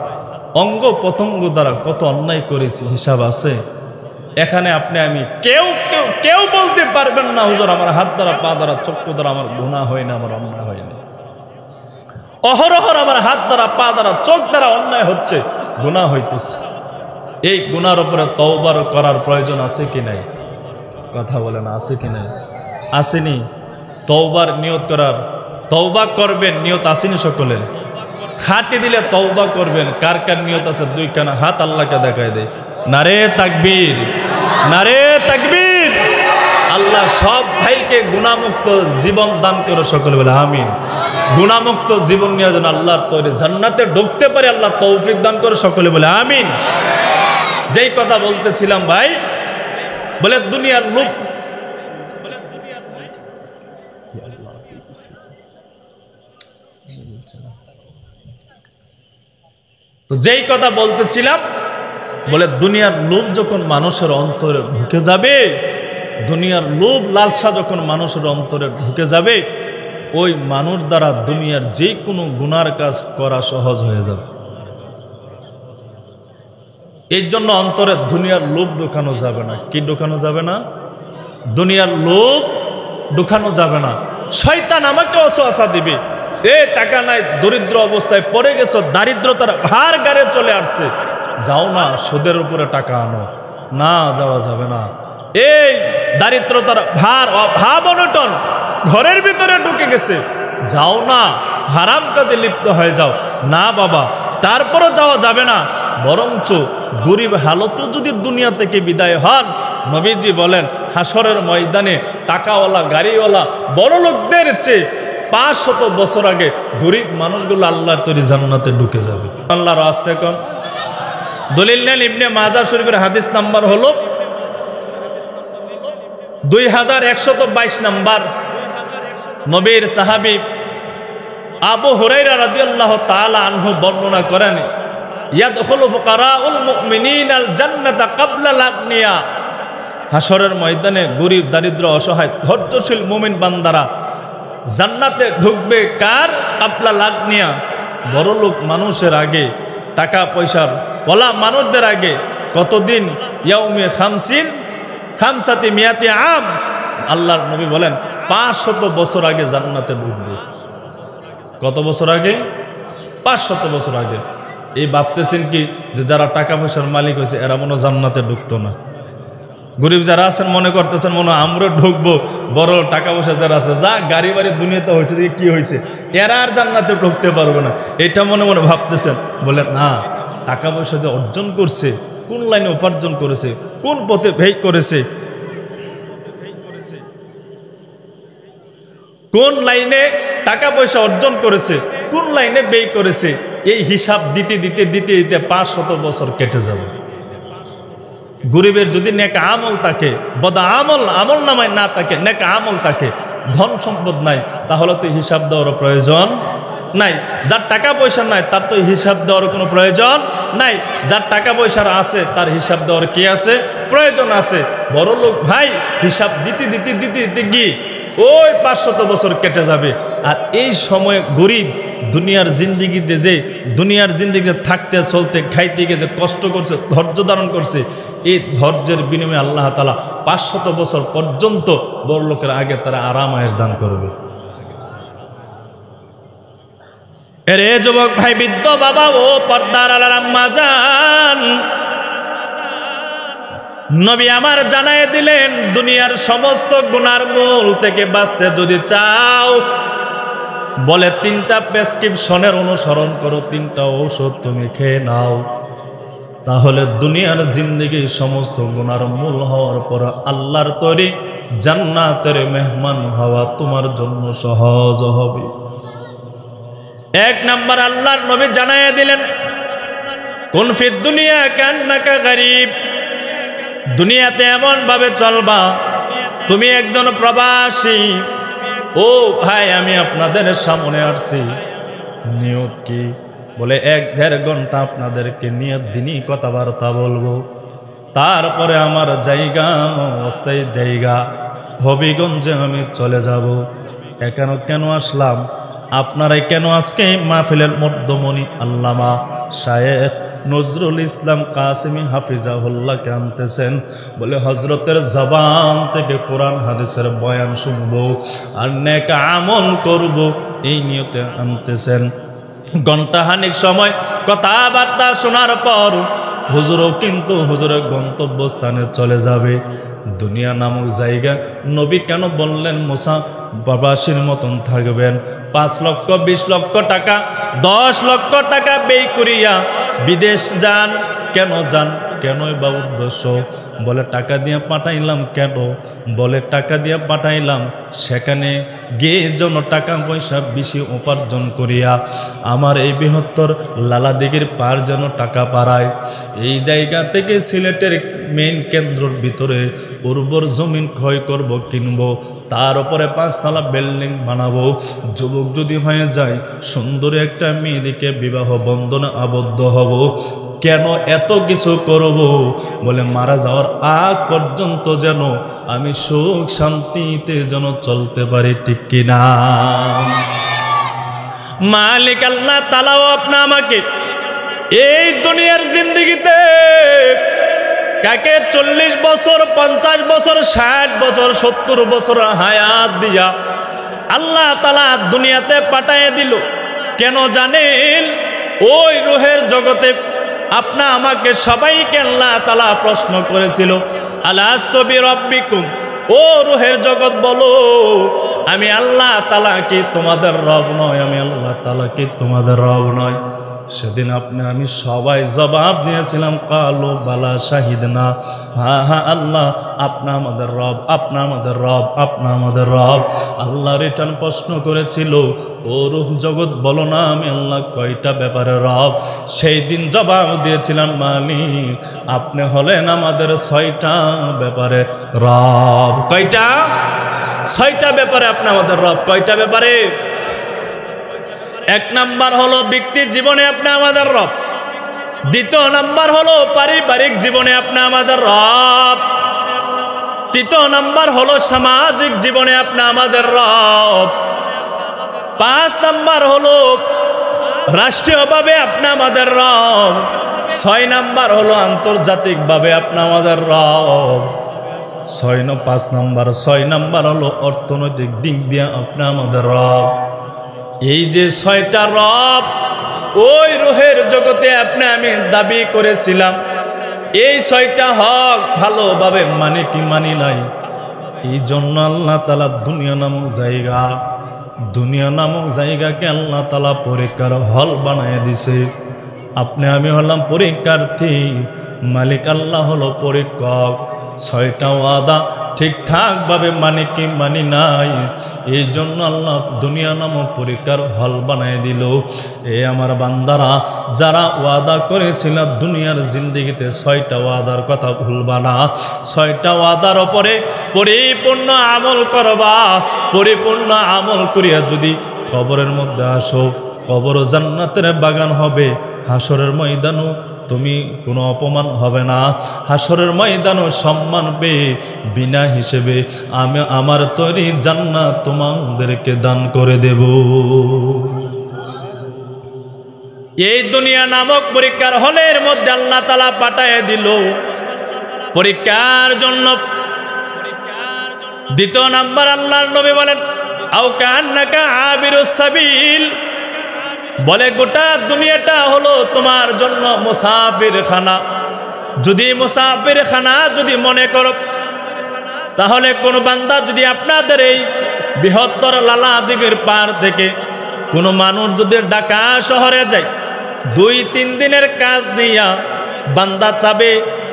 অঙ্গ প্রত্যঙ্গ দ্বারা কত অন্যায় করেছি, হিসাব আছে? এখানে আপনি আমি কেউ কেউ কেউ বলতে পারবেন না, হুজুর আমার হাত দ্বারা, পা দ্বারা, চক্ষু দ্বারা আমার গুনাহ হয় না, আমার অন্যায় হয় না। অহরহর আমার হাত দ্বারা, পা দ্বারা, চোখ দ্বারা অন্যায় হচ্ছে, গুনাহ হইতেছে। এই গুনার উপরে তওবার করার প্রয়োজন আছে কি নাই? কথা বলে না, আছে কি নাই? আসেনি? তওবার নিয়ত করার, তওবা করবেন নিয়ত আসেনি সকলের? খাটি দিলে তওবা করবেন, কার কার নিয়ত আছে? 2 কানা হাত আল্লাহকে দেখায় দেয়। নারে তাকবীর, নারে তাকবীর। আল্লাহ সব ভাইকে গুনাহমুক্ত জীবন দান করে, সকলে বলে আমিন। গুনাহমুক্ত জীবন নিয়ে যেন আল্লাহর তৈরি জান্নাতে ঢুকতে পারে আল্লাহ তৌফিক দান করে, সকলে বলে আমিন। যেই কথা বলতেছিলাম ভাই, বলে দুনিয়ার লোক, তো যেই কথা বলতেছিলাম, বলে দুনিয়ার লোভ যখন মানুষের অন্তরে ঢুকে যাবে, দুনিয়ার লোভ লালসা যখন মানুষের অন্তরে ঢুকে যাবে, ওই মানুষ দ্বারা দুনিয়ার যে কোনো গুনার কাজ করা সহজ হয়ে যাবে। এই জন্য অন্তরে দুনিয়ার লোভ ঢুকানো যাবে না। কি ঢুকানো যাবে না? দুনিয়ার লোভ ঢুকানো যাবে না। শয়তান আমাকে ওয়াসওয়াসা দিবে, এ টাকা নাই, দরিদ্র অবস্থায় পড়ে গেছো, দারিদ্রতার ভার গাড়ে চলে আসছে, যাও না সুদের উপরে টাকা আনো। না, যাওয়া যাবে না। এই দারিদ্রতার ভার, অভাব অনটন ঘরের ভিতরে ঢুকে গেছে, যাও না হারাম কাজে লিপ্ত হয়ে যাও। না বাবা, তারপরও যাওয়া যাবে না। বরঞ্চ গরিব হালতে যদি দুনিয়া থেকে বিদায় হন, নবীজি বলেন হাসরের ময়দানে টাকাওয়ালা গাড়িওয়ালা বড় লোকদের চেয়ে 500 বছর আগে গরিব মানুষগুলো আল্লাহর তৈরি জান্নাতে ঢুকে যাবে। আল্লাহর আস্তে কোন দলিল নেন ইবনে মাজাহ শরীফের হাদিস নাম্বার হলো 2122 নাম্বার। নবীর সাহাবী আবু হুরায়রা রাদিয়াল্লাহু তাআলা আনহু বর্ণনা করেন, ইয়াদখুলু ফুকারাউল মুমিনিনাল জান্নাতা ক্বাবলাল আগনিয়া। হাসরের ময়দানে গরিব দারিদ্র অসহায় ধৈর্যশীল মুমিন বান্দারা জান্নাতে ঢুকবে কার? ক্বাবলাল আগনিয়া, বড় লোক মানুষের আগে, টাকা পয়সার ওয়ালা মানুষদের আগে। কতদিন? ইয়াউমে খামসাতি মিয়াতি আম। আল্লাহর নবী বলেন 500 বছর আগে জান্নাতে ঢুকবে। কত বছর আগে? 500 বছর আগে। এই ভাবতেছেন কি যে যারা টাকা পয়সার মালিক হয়েছে এরা মনে জান্নাতে ঢুকতো না? গরিব যারা আছেন মনে করতেছেন মনে আমরা ঢুকবো, বড় টাকা পয়সা যারা আছে যা গাড়ি বাড়ি দুনিয়াতে হয়েছে কি হয়েছে, এরা আর জান্নাতে ঢুকতে পারবে না, এটা মনে মনে ভাবতেছেন। বলে না, টাকা পয়সা যে অর্জন করছে, কোন লাইনে উপার্জন করেছে, কোন পথে ব্যয় করেছে, কোন লাইনে টাকা পয়সা অর্জন করেছে, কোন লাইনে ব্যয় করেছে, এই হিসাব দিতে দিতে দিতে দিতে 500 বছর কেটে যাবে। গরিবের যদি নেক আমল থাকে, বদ আমল আমল নামায় না থাকে, নেক আমল থাকে, ধন সম্পদ নাই, তাহলে তো হিসাব দেওয়ার প্রয়োজন নাই। যার টাকা পয়সা নাই তার তো হিসাব দেওয়ার কোনো প্রয়োজন নাই। যার টাকা পয়সার আছে তার হিসাব দেওয়ার কি আছে? প্রয়োজন আছে। বড় লোক ভাই হিসাব দিতে দিতে দিতে দিতে গিয়ে ওই 500 বছর কেটে যাবে। আর এই সময় গরিব দুনিয়ার জিন্দিগিতে যে দুনিয়ার জিন্দিগিতে থাকতে চলতে খাইতে গিয়ে যে কষ্ট করছে, ধৈর্য ধারণ করছে, এই ধৈর্যের বিনিময়ে আল্লাহ তাআলা 500 বছর পর্যন্ত বড় লোকের আগে তারা আরাম আয়েশ দান করবে। এরে যুবক ভাই, বৃদ্ধ বাবা ও পর্দার আলার আম্মা জান, নবী আমার জানায় দিলেন দুনিয়ার সমস্ত গুনার মূল থেকে বাঁচতে যদি চাও, বলে 3টা প্রেসক্রিপশনের অনুসরণ করো, 3টা ঔষধ তুমি খেয়ে নাও, তাহলে দুনিয়ার জিন্দেগি সমস্ত গুনার মূল হওয়ার পর আল্লাহর তৈরি জান্নাতের মেহমান হওয়া তোমার জন্য সহজ হবে। 1 নাম্বার আল্লাহর নবী জানায় দিলেন, কুন ফিদ দুনিয়া কান্নাকা গরিব। দুনিয়াতে এমন ভাবে চলবা তুমি একজন প্রবাসী। ও ভাই, আমি আপনাদের সামনে আসছি, নিয়ত কি? বলে 1-1.5 ঘন্টা আপনাদেরকে নিয়ে দিনই কথাবার্তা বলবো, তারপরে আমার জায়গা অস্থায়ী জায়গা হবিগঞ্জে আমি চলে যাব। এখানে কেন আসলাম? আপনারাই কেন আজকে মাহফিলের মধ্যমণি আল্লামা শায়েখ নজরুল ইসলাম কাসেমি হাফিজাহুল্লাহকে আনতেছেন? বলে হজরতের জবান থেকে কোরআন হাদিসের বয়ান শুনবো আর নেক আমল করব, এই নিয়তে আনতেছেন। ঘণ্টাখানিক সময় কথাবার্তা শোনার পর হুজুরও কিন্তু হুজুরের গন্তব্যস্থানে চলে যাবে। দুনিয়া নামক জায়গা নবী কেন বললেন মুসা প্রবাসীর মতন থাকবেন? 5 লক্ষ 20 লক্ষ টাকা 10 লক্ষ টাকা ব্যয় করিয়া বিদেশ যান, কেন যান? কেনই বা উদ্দেশ্য? বলে টাকা দিয়ে পাঠাইলাম। কেন? বলে টাকা দিয়ে পাঠাইলাম সেখানে গিয়ে যেন টাকা পয়সা বেশি উপার্জন করিয়া আমার এই বৃহত্তর লালাদিঘির পার যেন টাকা পাড়ায়। এই জায়গা থেকে সিলেটের মেইন কেন্দ্রের ভিতরে উর্বর জমিন ক্ষয় করব, কিনব, তার উপরে 5 তলা বিল্ডিং বানাবো। যুবক যদি হয়ে যায়, সুন্দর একটা মেয়েদিকে বিবাহ বন্ধনে আবদ্ধ হব। কেন এত কিছু করব? বলে মারা যাওয়ার আগ পর্যন্ত যেন আমি সুখ শান্তিতে যেন চলতে পারি, ঠিক কিনা? মালিক আল্লাহ তাআলাও আপনি আমাকে এই দুনিয়ার জিন্দেগিতে কাকে 40 বছর 50 বছর 60 বছর 70 বছর হায়াত দিয়া আল্লাহ তাআলা দুনিয়াতে পাঠিয়ে দিল। কেন জানেন? ওই রূহের জগতে আপনা আমাকে সবাইকে আল্লাহ তাআলা প্রশ্ন করেছিল, আলাস্তু বিরাব্বিকুম, ও রূহের জগৎ বলো আমি আল্লাহ তাআলা কি তোমাদের রব নয়? আমি আল্লাহ তাআলা কি তোমাদের রব নয়? সেদিন আপনি আমি সবাই জবাব দিয়েছিলাম কালো বালা শাহিদনা, হ্যাঁ হ্যাঁ আল্লাহ আপনা আমাদের রব, আপনা আমাদের রব, আপনা আমাদের রব। আল্লাহ রিটার্ন প্রশ্ন করেছিল, ও রূহ জগৎ বলো না আমি আল্লাহ কয়টা ব্যাপারে রব? সেই দিন জবাব দিয়েছিলাম মালিক আপনি হলেন আমাদের 6টা ব্যাপারে রব। কয়টা? 6টা ব্যাপারে আপনি আমাদের রব। কয়টা ব্যাপারে? 1 নাম্বার হলো ব্যক্তি জীবনে আপনি আমাদের রব। 2 নাম্বার হলো পারিবারিক জীবনে আপনি আমাদের রব। 3 নাম্বার হলো সামাজিক জীবনে আপনি আমাদের রব। 5 নাম্বার হলো রাষ্ট্রীয়ভাবে আপনি আমাদের রব। 6 নাম্বার হলো আন্তর্জাতিকভাবে আপনি আমাদের রব। 5 নাম্বার 6 নাম্বার হলো অর্থনৈতিক দিক দিয়ে আপনি আমাদের রব। এই যে 6টা রব ওই রূহের জগতে আপনি আমি দাবি করেছিলাম, এই 6টা হক ভালোভাবে মানে কি মানি নাই। এই জন্য আল্লাহ তাআলা দুনিয়া নামক জায়গাকে আল্লাহ তাআলা পরীক্ষার হল বানায় দিছে। আপনি আমি হলাম পরীক্ষার্থী, মালিক আল্লাহ হলো পরীক্ষক। 6টা ওয়াদা ঠিকঠাকভাবে মানে কি মানি নাই, এই জন্য আল্লাহ দুনিয়া নামক পরীক্ষার হল বানায় দিল। এ আমার বান্দারা যারা ওয়াদা করেছিল দুনিয়ার জিন্দেগিতে 6টা ওয়াদার কথা ভুলবা না। 6টা ওয়াদার ওপরে পরিপূর্ণ আমল করবা। পরিপূর্ণ আমল করিয়া যদি কবরের মধ্যে আসো, কবর জান্নাতের বাগান হবে। হাসরের ময়দানও তুমি কোনো অপমান হবে না, হাসরের ময়দানও সম্মান পেয়ে বিনা হিসেবে আমি আমার তৈরি জান্নাত তোমাদেরকে দান করে দেব। এই দুনিয়া নামক পরীক্ষার হলের মধ্যে আল্লাহ তাআলা পাঠায় দিল পরীক্ষার জন্য। 2 নাম্বার আল্লাহর নবী বলেন আও কান্নাকা আবিরুস সাবিল, বলে গোটা দুনিয়াটা হলো তোমার জন্য মুসাফির খানা। যদি মুসাফির খানা যদি মনে করো, তাহলে কোন বান্দা যদি আপনাদের এই বৃহত্তর লালা দিঘির পার থেকে কোনো মানুষ যদি ঢাকা শহরে যায়, 2-3 দিনের কাজ নিয়া বান্দা চাবে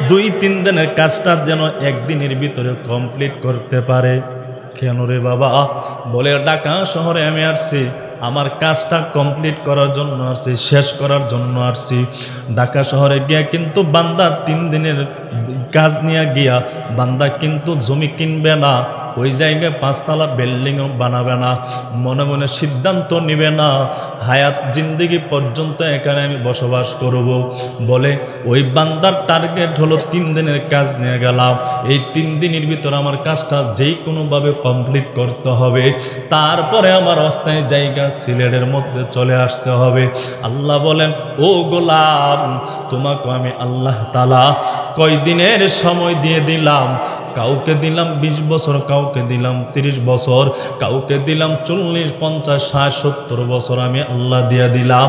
2-3 দিনের কাজটা যেন 1 দিনের ভিতরে কমপ্লিট করতে পারে। কেন রে বাবা? বলে ঢাকা শহরে আমি আসছি আমার কাজটা কমপ্লিট করার জন্য আসছি, শেষ করার জন্য আসছি। ঢাকা শহরে গিয়া কিন্তু বান্দা 3 দিনের কাজ নিয়ে গিয়া বান্দা কিন্তু জমি কিনবে না, ওই জায়গায় 5 তলা বিল্ডিংও বানাবে না, মনে মনে সিদ্ধান্ত নিবে না হায়াত জিন্দেগি পর্যন্ত এখানে আমি বসবাস করব। বলে ওই বান্দার টার্গেট হলো 3 দিনের কাজ নিয়ে গেলাম, এই 3 দিনের ভিতর আমার কাজটা যেই কোনোভাবে কমপ্লিট করতে হবে, তারপরে আমার অস্থায়ী জায়গা সিলেটের মধ্যে চলে আসতে হবে। আল্লাহ বলেন ও গোলাম তোমাকে আমি আল্লাহ তাআলা কয়দিনের সময় দিয়ে দিলাম? কাউকে দিলাম 20 বছর, কাউকে দিলাম 30 বছর, কাউকে দিলাম 40, 50, 60, 70 বছর আমি আল্লাহ দিয়া দিলাম।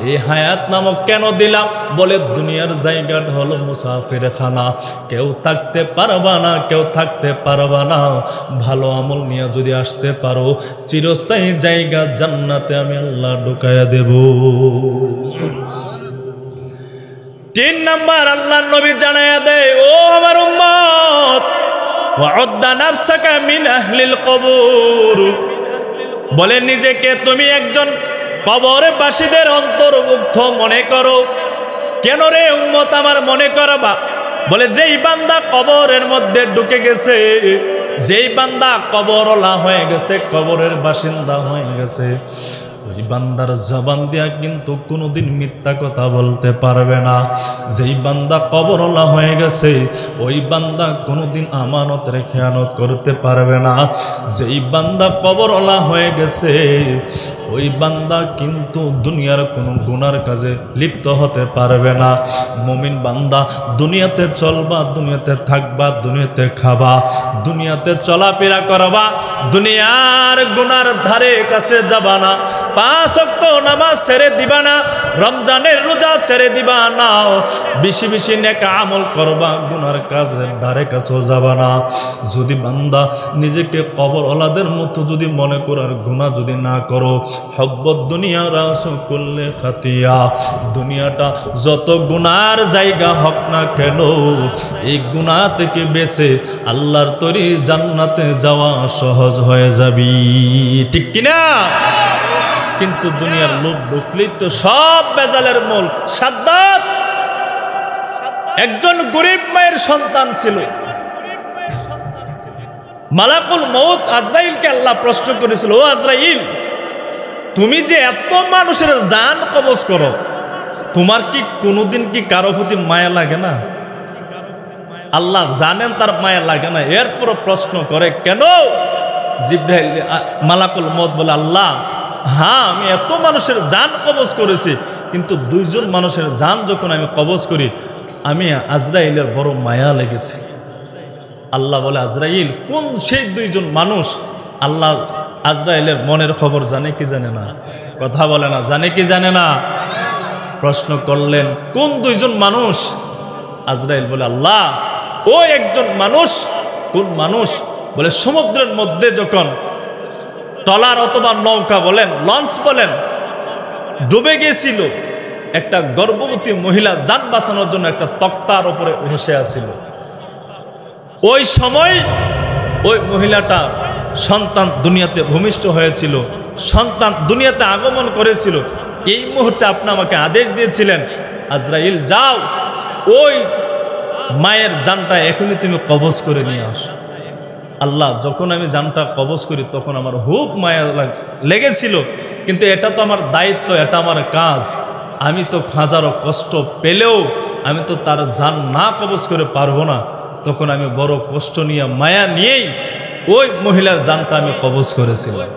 এই হায়াত নামক কেন দিলাম? বলে দুনিয়ার জায়গাটা হলো মুসাফির খানা, কেউ থাকতে পারবা না, কেউ থাকতে পারবা না। ভালো আমল নিয়ে যদি আসতে পারো চিরস্থায়ী জায়গা জান্নাতে আমি আল্লাহ ঢুকায়া দেব। 3 নাম্বার আল্লাহর নবী জানায়া দেয়, ও আমার উম্মত ওয়া'উদ্দা নাফসাকা মিন আহলিল কবর, বলে নিজেকে তুমি একজন কবরবাসীদের অন্তর্ভুক্ত মনে করো। কেন রে উম্মত আমার মনে করবা? বলে যেই বান্দা কবরের মধ্যে ঢুকে গেছে, যেই বান্দা কবরওয়ালা হয়ে গেছে, কবরের বাসিন্দা হয়ে গেছে, ওই বান্দার জবান দিয়া কিন্তু কোনোদিন মিথ্যা কথা বলতে পারবে না। যেই বান্দা কবরওয়ালা হয়ে গেছে ওই বান্দা কোনোদিন আমানতের খেয়ানত করতে পারবে না। যেই বান্দা কবরওয়ালা হয়ে গেছে ওই বান্দা কিন্তু দুনিয়ার কোনো গুনার কাজে লিপ্ত হতে পারবে না। মুমিন বান্দা দুনিয়াতে চলবা, দুনিয়াতে থাকবা, দুনিয়াতে খাবা, দুনিয়াতে চলাফেরা করবা, দুনিয়ার গুনার ধারে কাছে যাবা না, 5 ওয়াক্ত নামাজ ছেড়ে দিবা না, রমজানের রোজা ছেড়ে দিবা না, বেশি বেশি নেক আমল করবা, গুনার কাজের ধারে কাছেও যাবা না। যদি বান্দা নিজেকে কবরওয়ালাদের মতো যদি মনে করার গুনাহ যদি না করো, হব্বদ দুনিয়া রাসু কুল্লে খাতিয়া। দুনিয়াটা যত গুনার জায়গা হোক না কেন, এই গুনাহ থেকে বেঁচে আল্লাহর তৈরি জান্নাতে যাওয়া সহজ হয়ে যাবি, ঠিক কিনা? কিন্তু দুনিয়ার লোভ ঢুকলেই তো সব বেজালের মূল। সাদ্দাত একজন গরিব মায়ের সন্তান ছিল। মালাকুল মউত আজরাইলকে আল্লাহ প্রশ্ন করেছিল, ও আজরাইল, তুমি যে এত মানুষের জান কবজ করো, তোমার কি কোনোদিন কি কারো প্রতি মায়া লাগে না? আল্লাহ জানেন তার মায়া লাগে না, এরপর প্রশ্ন করে কেন? জিবরাইল মালাকুল মউত বলে, আল্লাহ হ্যাঁ, আমি এত মানুষের জান কবজ করেছি, কিন্তু দুইজন মানুষের জান যখন আমি কবজ করি, আমি আজরাইলের বড় মায়া লেগেছে। আল্লাহ বলে, আজরাইল কোন সেই দুইজন মানুষ? আল্লাহ আজরাইলের মনের খবর জানে কি জানে না? কথা বলে না, জানে কি জানে না? প্রশ্ন করলেন, কোন দুইজন মানুষ? আজরাইল বলে, আল্লাহ ও একজন মানুষ। কোন মানুষ? বলে, সমুদ্রের মধ্যে যখন ট্রলার অথবা নৌকা বলেন, লঞ্চ বলেন, ডুবে গিয়েছিল, একটা গর্ভবতী মহিলা জান বাঁচানোর জন্য একটা তক্তার উপরে ভেসে আসছিল। ওই সময় ওই মহিলাটা সন্তান দুনিয়াতে ভূমিষ্ঠ হয়েছিল, সন্তান দুনিয়াতে আগমন করেছিল। এই মুহূর্তে আপনি আমাকে আদেশ দিয়েছিলেন, আজরাইল যাও, ওই মায়ের জানটা এখনই তুমি কবজ করে নিয়ে আসো। আল্লাহ, যখন আমি জানটা কবজ করি তখন আমার খুব মায়া লেগেছিল, কিন্তু এটা তো আমার দায়িত্ব, এটা আমার কাজ। আমি তো হাজারো কষ্ট পেলেও আমি তো তার জান না কবজ করে পারবো না। তখন আমি বড় কষ্ট নিয়ে, মায়া নিয়েই ওই মহিলার জানটা আমি কবজ করেছিলাম।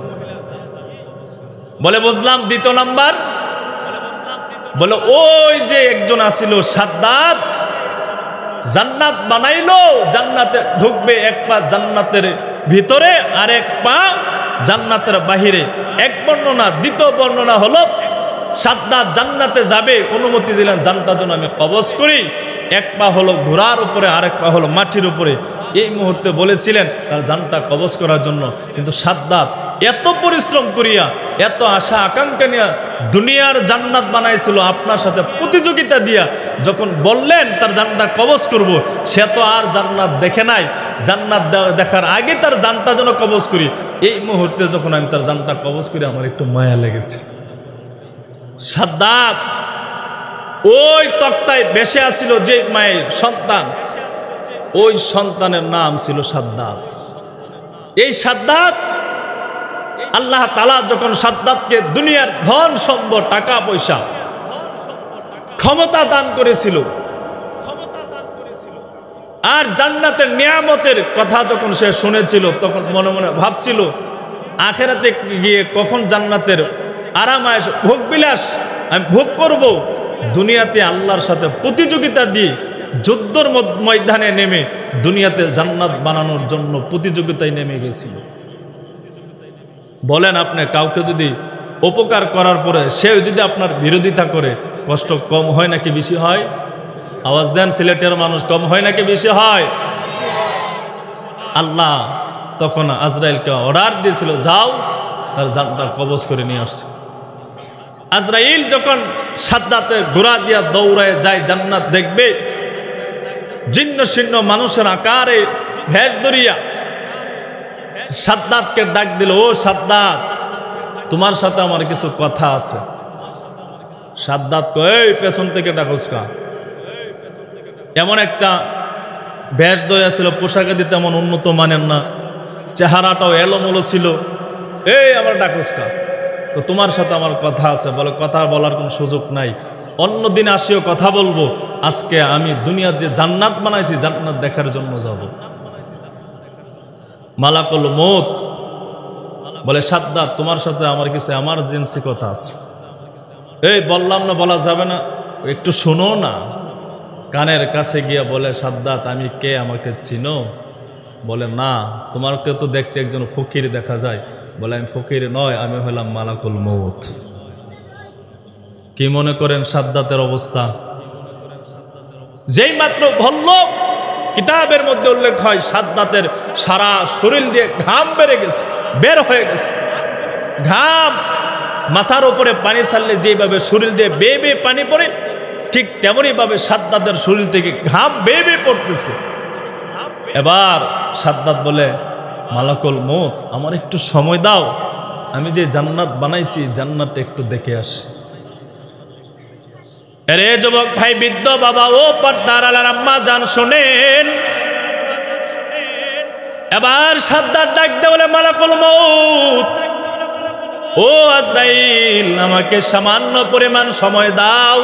বলে, বুঝলাম। দ্বিতীয় নাম্বার বলে, ওই যে একজন আসিল সাদ্দাত, জান্নাত বানাইলো, জান্নাতে ঢুকবে, এক পা জান্নাতের ভিতরে আর এক পা জান্নাতের বাহিরে। এক বর্ণনা। দ্বিতীয় বর্ণনা হলো সাদ্দাত জান্নাতে যাবে, অনুমতি দিলেন জানটা যেন আমি কবজ করি। এক পা হলো ঘোড়ার উপরে, আরেক পা হলো মাটির উপরে। এই মুহূর্তে বলেছিলেন তার জানটা কবজ করার জন্য। কিন্তু সাদ্দাত এত পরিশ্রম করিয়া, এত আশা আকাঙ্ক্ষা নিয়ে দুনিয়ার জান্নাত বানাইছিল, আপনার সাথে প্রতিযোগিতা দিয়া যখন বললেন তার জানটা কবজ করব, সে তো আর জান্নাত দেখে নাই। জান্নাত দেখার আগে তার জানটা যেন কবজ করি। এই মুহূর্তে যখন আমি তার জানটা কবজ করি, আমার একটু মায়া লেগেছে। সাদ্দাত ওই তক্তায় বেশে আসিল যে মায়ের সন্তান, ওই সন্তানের নাম ছিল সাদ্দাত। এই সাদ্দাত, আল্লাহ তাআলা যখন সাদ্দাতকে দুনিয়ার ধন সম্পদ, টাকা পয়সা, ক্ষমতা দান করেছিল, আর জান্নাতের নিয়ামতের কথা যখন সে শুনেছিল, তখন মনে মনে ভাবছিল আখেরাতে গিয়ে কখন জান্নাতের আরামায়েশ, ভোগ বিলাস আমি ভোগ করব। দুনিয়াতে আল্লাহর সাথে প্রতিযোগিতা দিয়ে যুদ্ধের ময়দানে নেমে দুনিয়াতে জান্নাত বানানোর জন্য প্রতিযোগিতায় নেমে গেছিল। বলেন, আপনি কাউকে যদি উপকার করার পরে সে যদি আপনার বিরোধিতা করে, কষ্ট কম হয় নাকি বেশি হয়? আওয়াজ দেন, সিলেটের মানুষ, কম হয় নাকি বেশি হয়? আল্লাহ তখন আজরাইলকে অর্ডার দিয়েছিল, যাও তার জানটা কবজ করে নিয়ে আসছে। আজরাইল যখন সাদ্দাতের ঘোড়া দিয়া দৌড়ায় যায় জান্নাত দেখবে, জিন্ন শীর্ণ মানুষের আকারে ভেষ ধরিয়া সাদ্দাতকে ডাক দিল, ও সাদ্দাত, তোমার সাথে আমার কিছু কথা আছে। সাদ্দাত কয়, এই পেছন থেকে ডাকুসকা। এমন একটা ভেষ ধরিয়া ছিল, পোশাকে দিতে এমন উন্নত মানের না, চেহারাটাও এলোমেলো ছিল। এই আমার ডাকুসকা, তো তোমার সাথে আমার কথা আছে। বলে, কথা বলার কোনো সুযোগ নাই, অন্যদিন আসিও কথা বলবো। আজকে আমি দুনিয়ার যে জান্নাত বানাইছি, জান্নাত দেখার জন্য যাব। মালাকুল মউত বলে, সাদ্দাত, তোমার সাথে আমার কিছু এমার্জেন্সি কথা আছে। এই বললাম না, বলা যাবে না, একটু শোনো না। কানের কাছে গিয়া বলে, সাদ্দাত, আমি কে, আমাকে চিনো? বলে, না, তোমাকে তো দেখতে একজন ফকির দেখা যায়। বলে, আমি ফকির নয়, আমি হলাম মালাকুল মউত। কি মনে করেন সাদ্দাতের অবস্থা? যেই মাত্র বলল, কিতাবের মধ্যে উল্লেখ হয় সাদ্দাতের সারা শরীর দিয়ে ঘাম বের হয়ে গেছে। ঘাম মাথার উপরে পানি ছাড়লে যেভাবে শরীর দিয়ে বেয়ে বেয়ে পানি পড়ে, ঠিক তেমনই ভাবে সাদ্দাতের শরীর থেকে ঘাম বেয়ে বেয়ে পড়তেছে। এবার সাদ্দাত বলে, মালাকুল মউত, আমার একটু সময় দাও, আমি যে জান্নাত বানাইছি জান্নাতটা একটু দেখে আসি। আরে যুবক ভাই, বৃদ্ধ বাবা, ও পর্দার আলার আম্মা জান, শোনেন। এবার সাদ্দাত ডাকতে বলে, মালাকুল মউত, ও আজরাইল, আমাকে সামান্য পরিমাণ সময় দাও।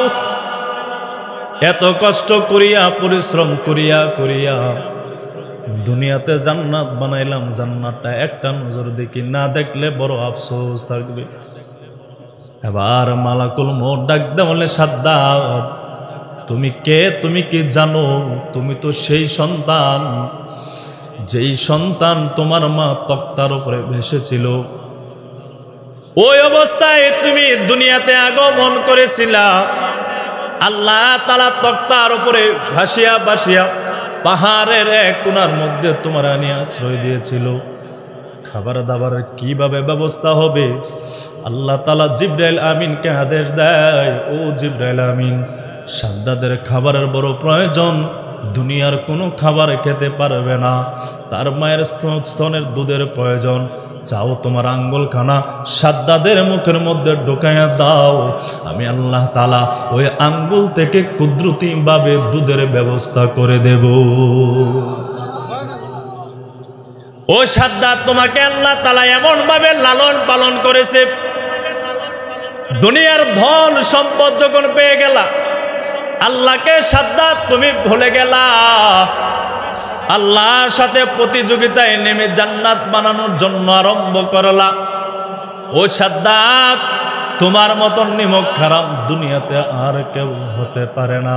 এত কষ্ট করিয়া, পরিশ্রম করিয়া করিয়া দুনিয়াতে জান্নাত বানাইলাম, জান্নাতটা একটা নজর দেখি, না দেখলে বড় আফসোস থাকবে। এবার মালাকুল মউত ডাকতে বলে, সাদ্দাত, তুমি কে? তুমি কি জানো? তুমি তো সেই সন্তান, যেই সন্তান তোমার মা তক্তার উপরে ভেসেছিল। ওই অবস্থায় তুমি দুনিয়াতে আগমন করেছিলা। আল্লাহ তাআলা তক্তার উপরে ভাসিয়া ভাসিয়া পাহাড়ের এক কোণার মধ্যে তোমার আনি আশ্রয় দিয়েছিল। খাবার দাবারের কিভাবে ব্যবস্থা হবে? আল্লাহ তাআলা জিবরাইল আমিনকে আদেশ দেয়, ও জিবরাইল আমিন, সাদ্দাতের খাবারের বড় প্রয়োজন, দুনিয়ার কোনো খাবার খেতে পারবে না, তার মায়ের স্তনের দুধের প্রয়োজন। চাও তোমার আঙ্গুলখানা সাদ্দাতের মুখের মধ্যে ঢুকাইয়া দাও, আমি আল্লাহ তাআলা ওই আঙ্গুল থেকে কুদরতিভাবে দুধের ব্যবস্থা করে দেব। ও সাদ্দাত, তোমাকে আল্লাহ তাআলা এমন ভাবে লালন পালন করেছে, দুনিয়ার ধন সম্পদ যখন পেয়ে গেলা, আল্লাহকে সাদ্দাত তুমি ভুলে গেলা, আল্লাহর সাথে প্রতিযোগিতায় নেমে জান্নাত বানানোর জন্য আরম্ভ করলা। ও সাদ্দাত, তোমার মতন নিমক খারাপ দুনিয়াতে আর কেউ হতে পারে না।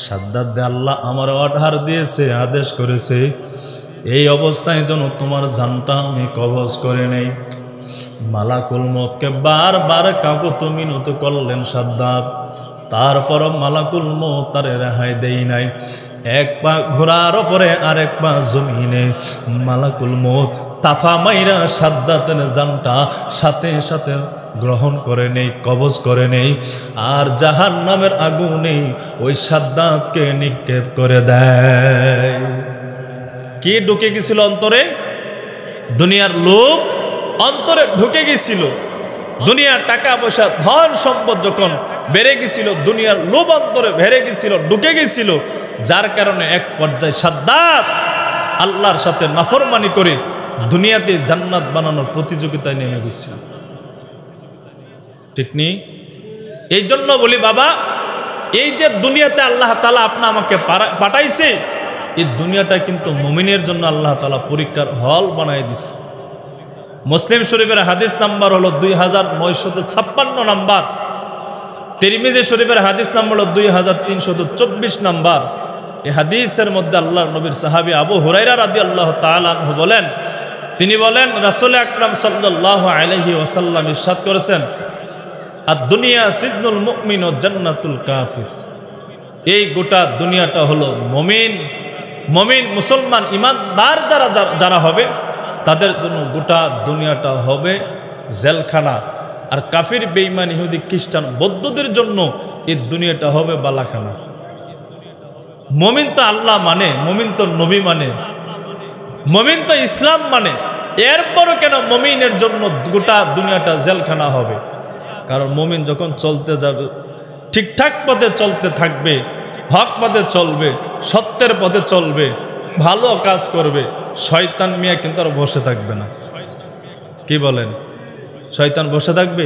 সাদ্দাত দে, আল্লাহ আমার অর্ডার দিয়েছে, আদেশ করেছে, এই অবস্থায় যেন তোমার জানটা আমি কবজ করে নেই। মালাকুল মউতকে বারবার কাকুতি মিনতি করলেন সাদ্দাত, তারপর মালাকুল মউত তার রেহাই দেই নাই। এক পা ঘোড়ার ওপরে আর এক পা জমিনে, মালাকুল মউত তাফা মাইরা সাদ্দাতের জানটা সাথে সাথে গ্রহণ করে নেই, কবজ করে নেই, আর জাহান্নামের আগুনে ওই সাদ্দাতকে নিক্ষেপ করে দেয়। কি ঢুকে গেছিল অন্তরে? দুনিয়ার লোভ অন্তরে ঢুকে গেছিল। দুনিয়ার টাকা পয়সা ধন সম্পদ যখন বেড়ে গেছিল, দুনিয়ার লোভ অন্তরে বেড়ে গেছিল, ঢুকে গেছিল, যার কারণে এক পর্যায়ে সাদ্দাত আল্লাহর সাথে নাফরমানি করে দুনিয়াতে জান্নাত বানানোর প্রতিযোগিতায় নেমে গেছিল। ঠিক নেই? এই জন্য বলি বাবা, এই যে দুনিয়াতে আল্লাহ তাআলা আপনা আমাকে পাঠাইছে, এই দুনিয়াটা কিন্তু মুমিনের জন্য আল্লাহ তাআলা পরীক্ষার হল বানাই দিছে। মুসলিম শরীফের হাদিস নাম্বার হলো 2956 নাম্বার, তিরমিজি শরীফের হাদিস নাম্বার হলো 2324 নাম্বার। এই হাদিসের মধ্যে আল্লাহর নবীর সাহাবী আবু হুরায়রা রাদিয়াল্লাহু তাআলা আনহু বলেন, তিনি বলেন, রাসূল আকরাম সাল্লাল্লাহু আলাইহি ওয়াসাল্লাম ইরশাদ করেছেন, আদ-দুনিয়া সিজনুল মুমিন ও জান্নাতুল কাফির। এই গোটা দুনিয়াটা হলো মুমিন মুসলমান ইমানদার যারা হবে তাদের জন্য গোটা দুনিয়াটা হবে জেলখানা, আর কাফির বেঈমান ইহুদি খ্রিস্টান বৌদ্ধদের জন্য এই দুনিয়াটা হবে বালাখানা। মুমিন তো আল্লাহ মানে, মুমিন তো নবী মানে, মুমিন তো ইসলাম মানে, এরপরও কেন মুমিনের জন্য গোটা দুনিয়াটা জেলখানা হবে? কারণ মুমিন যখন চলতে যাবে, ঠিকঠাক পথে চলতে থাকবে, হক পথে চলবে, সত্যের পথে চলবে, ভালো কাজ করবে, শয়তান মিয়া কিন্তু আর বসে থাকবে না। কি বলেন? শয়তান বসে থাকবে?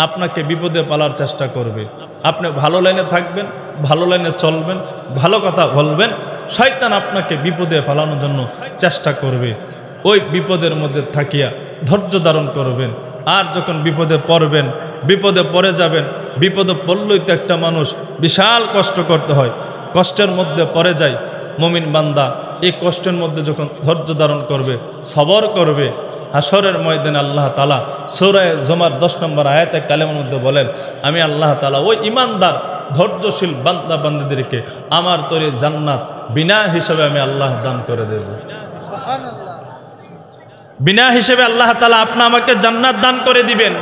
আপনাকে বিপদে পালার চেষ্টা করবে। আপনি ভালো লাইনে থাকবেন, ভালো লাইনে চলবেন, ভালো কথা বলবেন, শয়তান আপনাকে বিপদে ফেলানোর জন্য চেষ্টা করবে। ওই বিপদের মধ্যে থাকিয়া ধৈর্য ধারণ করবেন। আর যখন বিপদে পড়বেন, বিপদে পড়ে যাবেন, বিপদে পড়লেই তো একটা মানুষ বিশাল কষ্ট করতে হয়, কষ্টের মধ্যে পড়ে যায় মুমিন বান্দা। এই কষ্টের মধ্যে যখন ধৈর্য ধারণ করবে, সবর করবে, হাসরের ময়দানে আল্লাহ তাআলা সূরা জুমার 10 নম্বর আয়াতে কালেমার মধ্যে বলেন, আমি আল্লাহ তাআলা ওই ইমানদার ধৈর্যশীল বান্দা বান্দীদেরকে আমার তৈরি জান্নাত বিনা হিসাবে আমি আল্লাহ দান করে দেব। বিনা হিসেবে আল্লাহ তাআলা আপনি আমাকে জান্নাত দান করে দিবেন।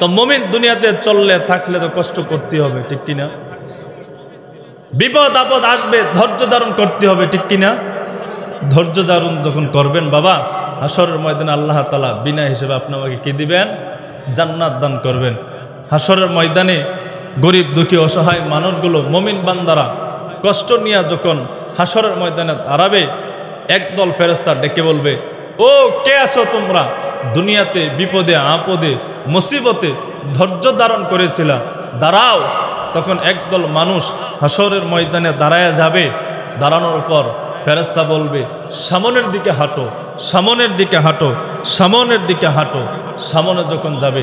তো মুমিন দুনিয়াতে চললে থাকলে তো কষ্ট করতে হবে, ঠিক কিনা? বিপদ আপদ আসবে, ধৈর্য ধারণ করতে হবে, ঠিক কিনা? ধৈর্য ধারণ যখন করবেন বাবা, হাসরের ময়দানে আল্লাহ তাআলা বিনা হিসেবে আপনাকে কি দিবেন? জান্নাত দান করবেন। হাসরের ময়দানে গরিব দুঃখী অসহায় মানুষগুলো, মুমিন বান্দারা কষ্ট নিয়ে যখন হাসরের ময়দানে দাঁড়াবে, একদল ফেরেশতা ডেকে বলবে, ও কে আছো তোমরা? দুনিয়াতে বিপদে আপদে মুসিবতে ধৈর্য ধারণ করেছিলা, দাঁড়াও। তখন একদল মানুষ হাসরের ময়দানে দাঁড়ায়া যাবে। দাঁড়ানোর পর ফেরেশতা বলবে, সামনের দিকে হাঁটো, সামনের দিকে হাঁটো, সামনের দিকে হাঁটো। সামনে যখন যাবে,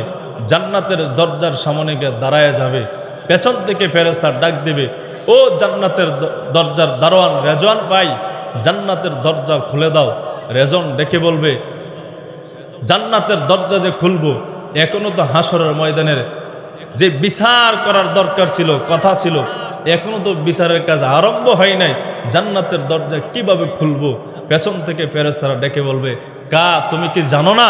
জান্নাতের দরজার সামনে গিয়ে দাঁড়ায়া যাবে। পেছন থেকে ফেরেশতা ডাক দেবে, ও জান্নাতের দরজার দারোয়ান রেজওয়ান ভাই, জান্নাতের দরজা খুলে দাও। রেজন ডেকে বলবে, জান্নাতের দরজা যে খুলবো, এখনো তো হাসরের ময়দানের যে বিচার করার দরকার ছিল, কথা ছিল, এখনো তো বিচারের কাজ আরম্ভ হয় নাই, জান্নাতের দরজা কিভাবে খুলবো? পেছন থেকে ফেরেশতারা ডেকে বলবে, কা তুমি কি জানো না,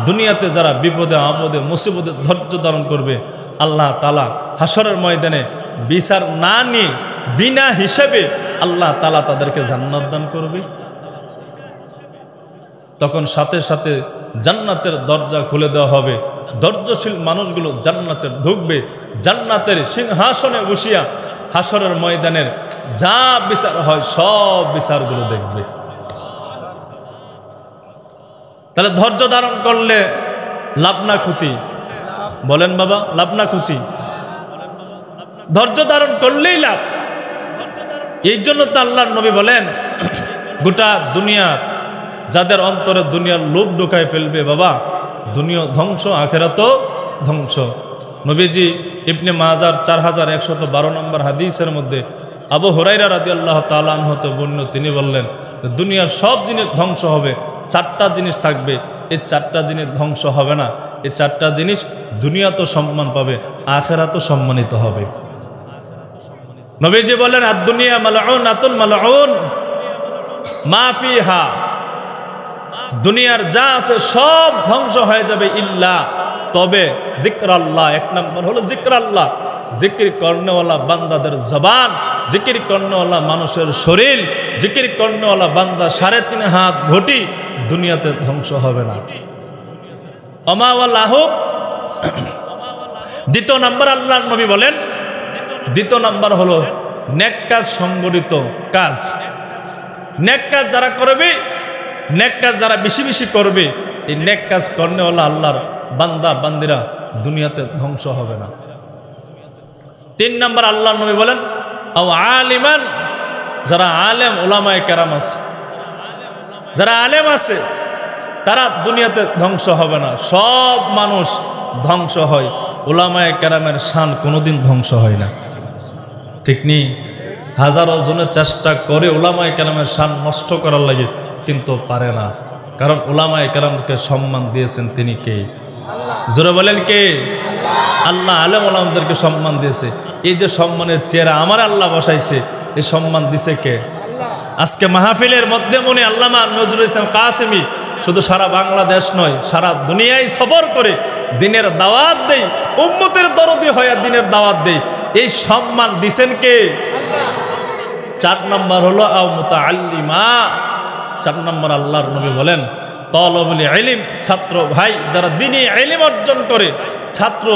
দুনিয়াতে যারা বিপদে আপদে মুসিবতে ধৈর্য ধারণ করবে, আল্লাহ তাআলা হাসরের ময়দানে বিচার না নিয়ে বিনা হিসেবে আল্লাহ তাআলা তাদেরকে জান্নাত দান করবে। তখন সাথে সাথে জান্নাতের দরজা খুলে দেওয়া হবে। ধৈর্যশীল মানুষগুলো জান্নাতে ঢুকবে, জান্নাতের সিংহাসনে বসিয়া হাসরের ময়দানের যা বিচার হয় সব বিচারগুলো দেখবে। তাহলে ধৈর্য ধারণ করলে লাভ না ক্ষতি? বলেন বাবা, লাভ না ক্ষতি? ধৈর্য ধারণ করলেই লাভ। এই জন্য তো আল্লাহর নবী বলেন, গোটা দুনিয়া যাদের অন্তরে দুনিয়ার লোভ ঢুকায় ফেলবে বাবা, দুনিয়া ধ্বংস, আখেরাতও ধ্বংস। নবীজি ইবনে মাজার 4112 নম্বর হাদিসের মধ্যে আবু হুরায়রা রাদিয়াল্লাহু তাআলা আনহু হতে বর্ণিত, তিনি বললেন, দুনিয়ার সব জিনিস ধ্বংস হবে, চারটা জিনিস থাকবে। এই চারটা জিনিস ধ্বংস হবে না। এই চারটা জিনিস দুনিয়া তো সম্মান পাবে, আখেরাতও সম্মানিত হবে। নবীজি বলেন, আদ-দুনিয়া মালউনাতুন মালউন মা ফিহা, দুনিয়ার যা আছে সব ধ্বংস হয়ে যাবে, ইল্লা, তবে যিকরাল্লাহ। এক নম্বর হলো যিকরাল্লাহ, জিকির করনেওয়ালা বান্দাদের জবান, জিকির করনেওয়ালা মানুষের শরীর, জিকির করনেওয়ালা বান্দা 3.5 হাত ঘটি দুনিয়াতে ধ্বংস হবে না। অমাওয়ালাহু, দ্বিতীয় নম্বর আল্লাহর নবী বলেন, দ্বিতীয় নম্বর হলো নেক কাজ, সংগঠিত কাজ। নেক কাজ যারা করবে, নেক কাজ যারা বেশি বেশি করবে, এই নেক কাজ করনেওয়ালা আল্লাহর বান্দা বান্দিরা দুনিয়াতে ধ্বংস হবে না। 3 নম্বর আল্লাহর নবী বলেন, আও আলিমান, যারা আলেম উলামায়ে কেরাম আছে, যারা আলেম আছে তারা দুনিয়াতে ধ্বংস হবে না। সব মানুষ ধ্বংস হয়, উলামায়ে কেরামের শান কোনোদিন ধ্বংস হয় না, ঠিক নেই? হাজারো জনের চেষ্টা করে উলামায়ে কেরামের শান নষ্ট করার লাগে, কিন্তু পারে না। কারণ উলামায়ে কেরামকে সম্মান দিয়েছেন তিনি কে? জোরে বলেন কে? আল্লাহ। আলেম ওলামাদেরকে সম্মান দিয়েছে। এই যে সম্মানের চেহারা আমার আল্লাহ বসাইছে, এই সম্মান দিছে কে? আজকে মাহফিলের মধ্যে মনে আল্লামা নজরুল ইসলাম কাসেমি শুধু সারা বাংলাদেশ নয়, সারা দুনিয়ায় সফর করে দিনের দাওয়াত দেই, উম্মতের দরদি হয়ে দিনের দাওয়াত দেই, এই সম্মান দিছেন কে? 4 নম্বর হলো আও মুতাআল্লিমা। 4 নম্বর আল্লাহর নবী বলেন, তলবুল ইলম, ছাত্র ভাই যারা দ্বীনি ইলম অর্জন করে, ছাত্র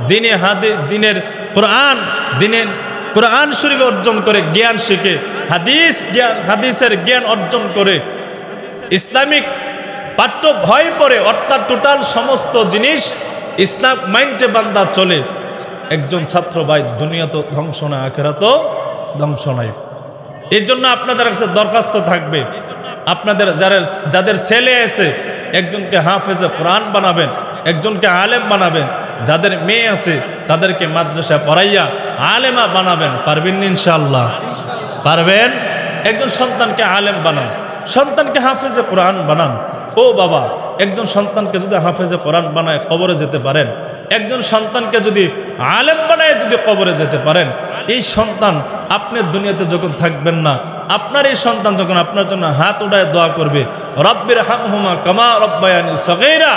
দ্বীনে হাদিস, দ্বীনের কোরআন, দ্বীনের কোরআন শরীফ অর্জন করে, জ্ঞান শিখে, হাদিস জ্ঞান, হাদিসের জ্ঞান অর্জন করে, ইসলামিক পাঠ্য ভয় পড়ে, অর্থাৎ টোটাল সমস্ত জিনিস ইসলাম মাইন্ডে বান্দা চলে, একজন ছাত্র ভাই দুনিয়া তো ধ্বংস না, আখিরাতও ধ্বংস নাই। এর জন্য আপনাদের কাছে দরখাস্ত থাকবে, আপনাদের যাদের ছেলে আছে একজনকে হাফেজে কোরআন বানাবেন, একজনকে আলেম বানাবেন। যাদের মেয়ে আছে তাদেরকে মাদ্রাসা পড়াইয়া আলেমা বানাবেন। পারবেন ইনশাআল্লাহ? পারবেন। একজন সন্তানকে আলেম বানান, সন্তানকে হাফেজে কোরআন বানান। ও বাবা, একজন সন্তানকে যদি হাফেজে কোরআন বানায় কবরে যেতে পারেন, একজন সন্তানকে যদি আলেম বানায় যদি কবরে যেতে পারেন, এই সন্তান আপনি দুনিয়াতে যখন থাকবেন না, আপনার এই সন্তান যখন আপনার জন্য হাত উঠায় দোয়া করবে, রব্বির হামহুমা কামা রব্বায়ানি সগীরা,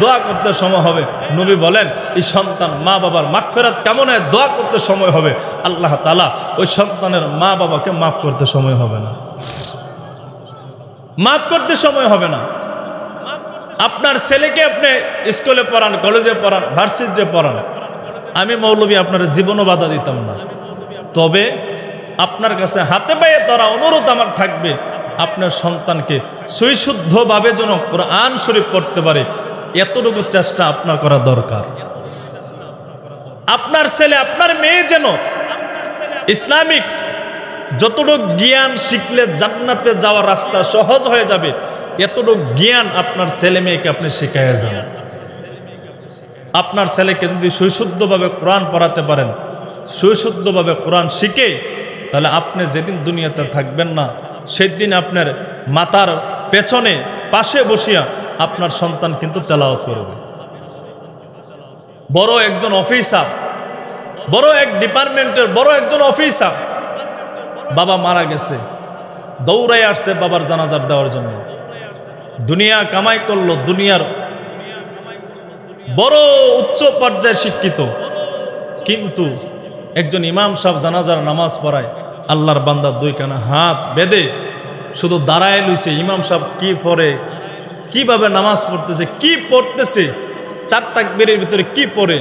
দোয়া করতে সময় হবে, নবী বলেন এই সন্তান মা বাবার মাগফিরাত কামনায় দোয়া করতে সময় হবে, আল্লাহ তাআলা ওই সন্তানের মা বাবাকে মাফ করতে সময় হবে না, মাফ করতে সময় হবে না। আপনার ছেলেকে আপনি স্কুলে পড়ান, কলেজে পড়ান, ভার্সিটিতে পড়ান, আমি মৌলভী আপনার জীবনও বাধা দিতাম না। তবে আপনার কাছে হাতে পায়ে ধরা অনুরোধ আমার থাকবে, আপনার সন্তানকে সুশুদ্ধভাবে যেন কোরআন শরীফ পড়তে পারে, এতটুকু চেষ্টা আপনার করা দরকার। আপনার ছেলে আপনার মেয়ে যেন ইসলামিক যতটুকু জ্ঞান শিখলে জান্নাতে যাওয়ার রাস্তা সহজ হয়ে যাবে, এতটুকু জ্ঞান আপনার ছেলে মেয়েকে আপনি শিখাইয়া যান। আপনার ছেলেকে যদি সুশুদ্ধভাবে কোরআন পড়াতে পারেন, সুশুদ্ধভাবে কোরআন শিখে, তাহলে আপনি যেদিন দুনিয়াতে থাকবেন না, সেদিন আপনার মাথার পেছনে পাশে বসিয়া আপনার সন্তান কিন্তু তেলাওয়াত করবে। বড় একজন অফিসার, বড় এক ডিপার্টমেন্টের বড় একজন অফিসার, বাবা মারা গেছে, দৌড়াই আসছে বাবার জানাজার দেওয়ার জন্য। দুনিয়া কামাই করলো, দুনিয়ার বড় উচ্চ পর্যায়ে শিক্ষিত, কিন্তু একজন ইমাম সাহেব জানাজার নামাজ পড়ায়, আল্লাহর বান্দা দুই কানা হাত বেঁধে শুধু দাঁড়ায় লইছে, ইমাম সাহেব কি পড়ে, কিভাবে নামাজ পড়তেছে, কি পড়তেছে, চার তাকবীরের ভিতরে কি পড়ে,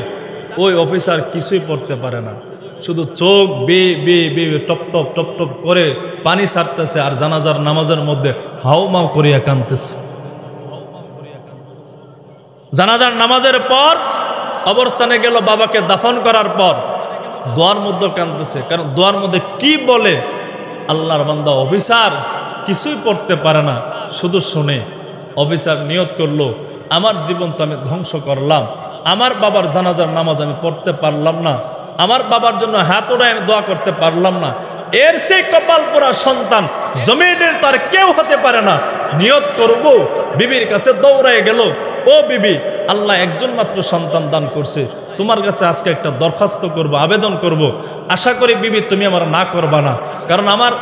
ওই অফিসার কিছুই পড়তে পারে না, শুধু চোখ বে বে বে টপ টপ টপ টপ করে পানি ছাড়তেছে, আর জানাজার নামাজের মধ্যে হাউমাউ করিয়া কাঁদতেছে। জানাজার নামাজের পর অবস্থানে গেল, বাবাকে দাফন করার পর দোয়ার মধ্যে কাঁদতেছে, কারণ দোয়ার মধ্যে কি বলে আল্লাহর বান্দা অফিসার কিছুই পড়তে পারে না, শুধু শুনে। অফিসার নিয়ত করলো, আমার জীবন তো আমি ধ্বংস করলাম, আমার বাবার জানাজার নামাজ আমি পড়তে পারলাম না, আমার বাবার জন্য হাত ওড়ায় আমি দোয়া করতে পারলাম না, এর সেই কপাল পোড়া সন্তান জমিনের তার কেউ হতে পারে না। নিয়ত করব, বিবির কাছে দৌড়ায় গেল, ও বিবি, আল্লাহ একজন মাত্র সন্তান দান করছে, তোমার কাছে আজকে একটা দরখাস্ত করব, আবেদন করব, আশা করি বিবি তুমি আমার না করবা না, কারণ আমার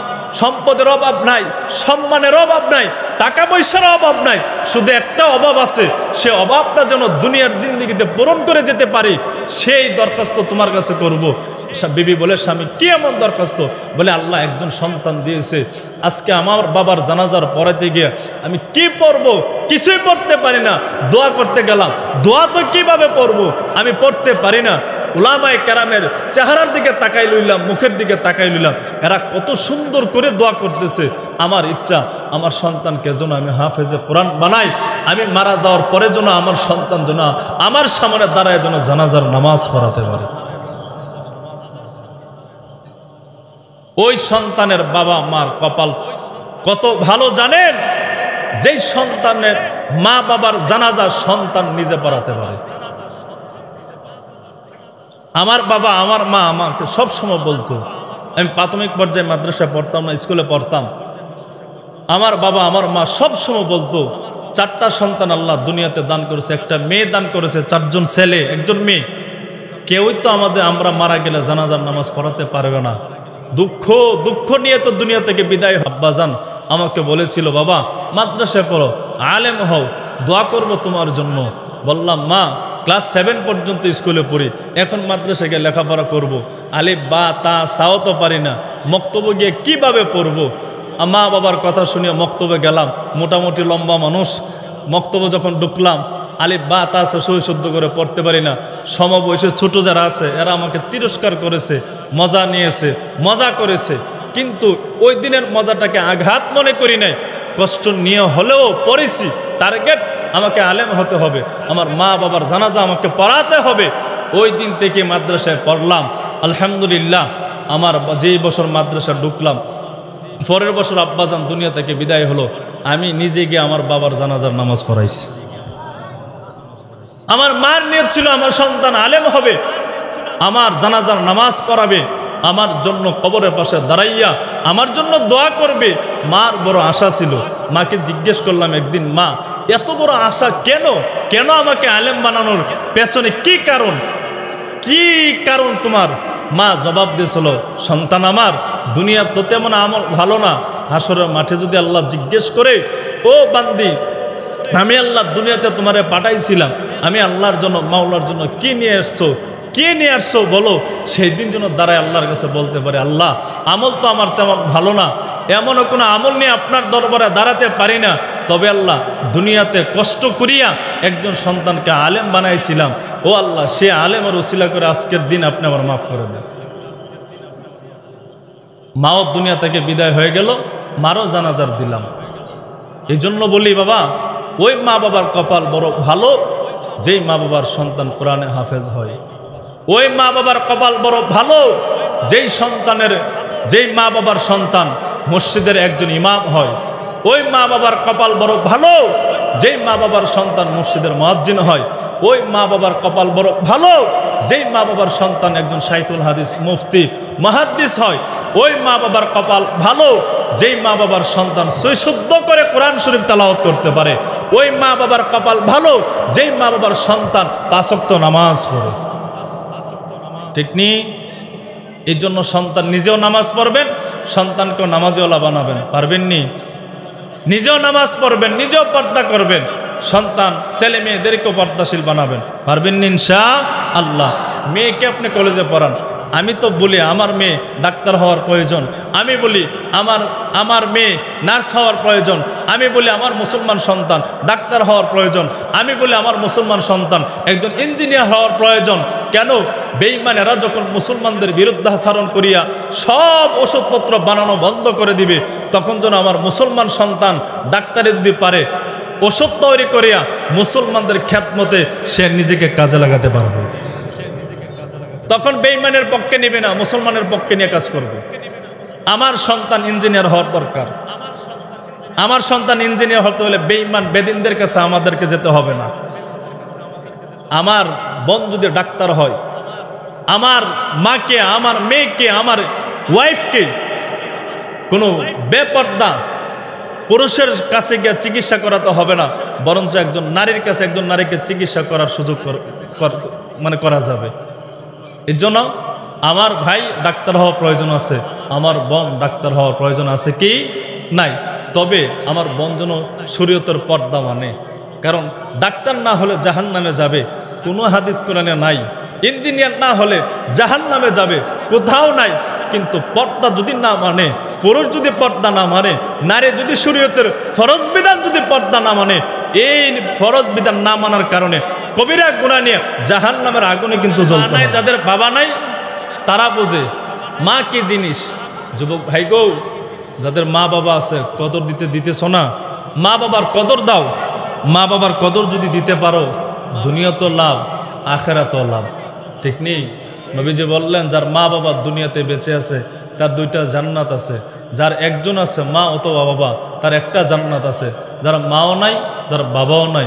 সম্পদের অভাব নাই, সম্মানের অভাব নাই, টাকা পয়সার অভাব নাই, শুধু একটা অভাব আছে, সে অভাবটা যেন দুনিয়ার জিন্দেগিতে পূরণ করে যেতে পারি, সেই দরখাস্ত তোমার কাছে করব। বিবি বলে, স্বামী কি এমন দরখাস্ত? বলে, আল্লাহ একজন সন্তান দিয়েছে, আজকে আমার বাবার জানাজার পড়াতে গিয়ে আমি কি পড়ব, কিছুই পড়তে পারি না, দোয়া করতে গেলাম, দোয়া তো কিভাবে পড়বো, আমি পড়তে পারি না। উলামায়ে কেরামের চেহারার দিকে তাকাই লইলাম, মুখের দিকে তাকাই লইলাম, এরা কত সুন্দর করে দোয়া করতেছে। আমার ইচ্ছা, আমার সন্তানকে যেন আমি হাফেজে কোরআন বানাই, আমি মারা যাওয়ার পরে যেন আমার সন্তান যেন আমার সামনে দাঁড়ায় যেন জানাজার নামাজ পড়াতে পারে। ওই সন্তানের বাবা মার কপাল কত ভালো জানেন, যেই সন্তানের মা বাবার জানাজা সন্তান নিজে পড়াতে পারে। আমার বাবা আমার মা আমাকে সবসময় বলতো, আমি প্রাথমিক পর্যায়ে মাদ্রাসায় পড়তাম না, স্কুলে পড়তাম, আমার বাবা আমার মা সবসময় বলতো, চারটা সন্তান আল্লাহ দুনিয়াতে দান করেছে, একটা মেয়ে দান করেছে, চারজন ছেলে একজন মেয়ে, কেউই তো আমরা মারা গেলে জানাজার নামাজ পড়াতে পারবে না, দুঃখ দুঃখ নিয়ে তো দুনিয়া থেকে বিদায়। আব্বাজান আমাকে বলেছিল, বাবা মাদ্রাসায় পড়ো, আলেম হও, দোয়া করব তোমার জন্য। বললাম, মা ক্লাস 7 পর্যন্ত স্কুলে পড়ি, এখন মাদ্রাসায় গিয়ে লেখাপড়া করব, আলিফ বা তা সাও তো পারি না, মক্তবে গিয়ে কিভাবে পড়বো? মা বাবার কথা শুনিয়ে মক্তবে গেলাম, মোটামুটি লম্বা মানুষ, মক্তবে যখন ঢুকলাম, আলিফ বা তা সহি শুদ্ধ করে পড়তে পারি না। সমবয়সী ছোট যারা আছে এরা আমাকে তিরস্কার করেছে, মজা নিয়েছে, মজা করেছে, কিন্তু ওই দিনের মজাটাকে আঘাত মনে করি নাই, কষ্ট নিয়ে হলেও পড়েছি। টার্গেট আমাকে আলেম হতে হবে, আমার মা বাবার জানাজা আমাকে পড়াতে হবে। ওই দিন থেকে মাদ্রাসায় পড়লাম, আলহামদুলিল্লাহ। আমার যেই বছর মাদ্রাসা ঢুকলাম, পরের বছর আব্বাজান দুনিয়া থেকে বিদায় হলো, আমি নিজে গিয়ে আমার বাবার জানাজার নামাজ পড়াইছি। আমার মার নিয়ত ছিল আমার সন্তান আলেম হবে, আমার জানাজার নামাজ পড়াবে, আমার জন্য কবরের পাশে দাঁড়াইয়া আমার জন্য দোয়া করবে। মার বড় আশা ছিল। মাকে জিজ্ঞেস করলাম একদিন, মা এত বড় আশা কেন? কেন আমাকে আলেম বানানোর পেছনে কি কারণ? কি কারণ তোমার? মা জবাব দিয়েছিল, সন্তান আমার, দুনিয়ার তো তেমন আমল ভালো না, হাসরের মাঠে যদি আল্লাহ জিজ্ঞেস করে, ও বান্দি, আমি আল্লাহ দুনিয়াতে তোমারে পাঠাইছিলাম, আমি আল্লাহর জন্য মাওলার জন্য কি নিয়ে আসছো বলো, সেই দিন যেন দাঁড়ায় আল্লাহর কাছে বলতে পারে, আল্লাহ আমল তো আমার তেমন ভালো না, এমনও কোনো আমল নিয়ে আপনার দরবারে দাঁড়াতে পারি না, তবে আল্লাহ দুনিয়াতে কষ্ট করিয়া একজন সন্তানকে আলেম বানাইছিলাম, ও আল্লাহ সে আলেমের ওসিলা করে আজকের দিন আপনি আমার মাফ করে দেন। মাও দুনিয়া থেকে বিদায় হয়ে গেল, মারও জানাজার দিলাম। এই জন্য বলি বাবা, ওই মা বাবার কপাল বড় ভালো যেই মা বাবার সন্তান কোরআনে হাফেজ হয়। ওই মা বাবার কপাল বড় ভালো যেই মা বাবার সন্তান মসজিদের একজন ইমাম হয়। ওই মা বাবার কপাল বড় ভালো যেই মা বাবার সন্তান মসজিদের মুয়াজ্জিন হয়। ওই মা বাবার কপাল বড় ভালো যেই মা বাবার সন্তান একজন শাইখুল হাদিস, মুফতি, মুহাদ্দিস হয়। ওই মা বাবার কপাল ভালো যেই মা বাবার সন্তান শুদ্ধ করে কোরআন শরীফ তেলাওয়াত করতে পারে। ওই মা বাবার কপাল ভালো যেই মা বাবার সন্তান 5 ওয়াক্ত নামাজ পড়ে। ঠিক নি? এই জন্য সন্তান নিজেও নামাজ পড়বেন, সন্তানকেও নামাজওয়ালা বানাবেন। পারবেন নি? নিজেও নামাজ পড়বেন, নিজেও পর্দা করবেন, সন্তান ছেলে মেয়েদেরকেও পর্দাশীল বানাবেন। পারবেন নি ইনশাআল্লাহ? মেয়েকে আপনি কলেজে পড়ান, আমি তো বলি আমার মেয়ে ডাক্তার হওয়ার প্রয়োজন, আমি বলি আমার মেয়ে নার্স হওয়ার প্রয়োজন, আমি বলি আমার মুসলমান সন্তান ডাক্তার হওয়ার প্রয়োজন, আমি বলি আমার মুসলমান সন্তান একজন ইঞ্জিনিয়ার হওয়ার প্রয়োজন। কেন? বেঈমানেরা যখন মুসলমানদের বিরুদ্ধাচরণ করিয়া সব ওষুধপত্র বানানো বন্ধ করে দিবে, তখন যেন আমার মুসলমান সন্তান ডাক্তারে যদি পারে ওষুধ তৈরি করিয়া মুসলমানদের খ্যাতমতে সে নিজেকে কাজে লাগাতে পারবে। তখন বেঈমানের পক্ষে নেবে না, মুসলমানের পক্ষে নিয়ে কাজ করবে। আমার সন্তান ইঞ্জিনিয়ার হওয়ার দরকার। আমার সন্তান ইঞ্জিনিয়ার হতে হলে বেঈমান বেদিনদের কাছে আমাদেরকে যেতে হবে না। আমার বোন যদি ডাক্তার হয়, আমার মাকে, আমার মেয়েকে, আমার ওয়াইফকে কোনো বেপর্দা পুরুষের কাছে গিয়ে চিকিৎসা করাতে হবে না, বরঞ্চ একজন নারীর কাছে একজন নারীকে চিকিৎসা করার সুযোগ করা যাবে। এর জন্য আমার ভাই ডাক্তার হওয়ার প্রয়োজন আছে, আমার বোন ডাক্তার হওয়ার প্রয়োজন আছে কি নাই? তবে আমার বোন যেন শরীয়তের পর্দা মানে, কারণ ডাক্তার না হলে জাহান্নামে যাবে, কোনো হাদিস কোরআনে নাই। ইঞ্জিনিয়ার না হলে জাহান্নামে যাবে, কোথাও নাই। কিন্তু পর্দা যদি না মানে, পুরুষ যদি পর্দা না মানে, নারী যদি শরীয়তের ফরজ বিধান যদি পর্দা না মানে, এই ফরজ বিধান না মানার কারণে কবিরা গুনাহ নিয়ে জাহান্নামের আগুনে কিন্তু জ্বলতে হয়। যাদের বাবা নাই তারা বোঝে মা কি জিনিস। যুবক ভাই গো, যাদের মা বাবা আছে কদর দিতেছ না, মা বাবার কদর দাও। মা বাবার কদর যদি দিতে পারো, দুনিয়া তো লাভ, আখেরাত লাভ। ঠিক নেই? নবীজি বললেন, যার মা বাবা দুনিয়াতে বেঁচে আছে তার 2টা জান্নাত আছে, যার একজন আছে মা অথবা বাবা তার একটা জান্নাত আছে। যার মাও নাই, যার বাবাও নাই,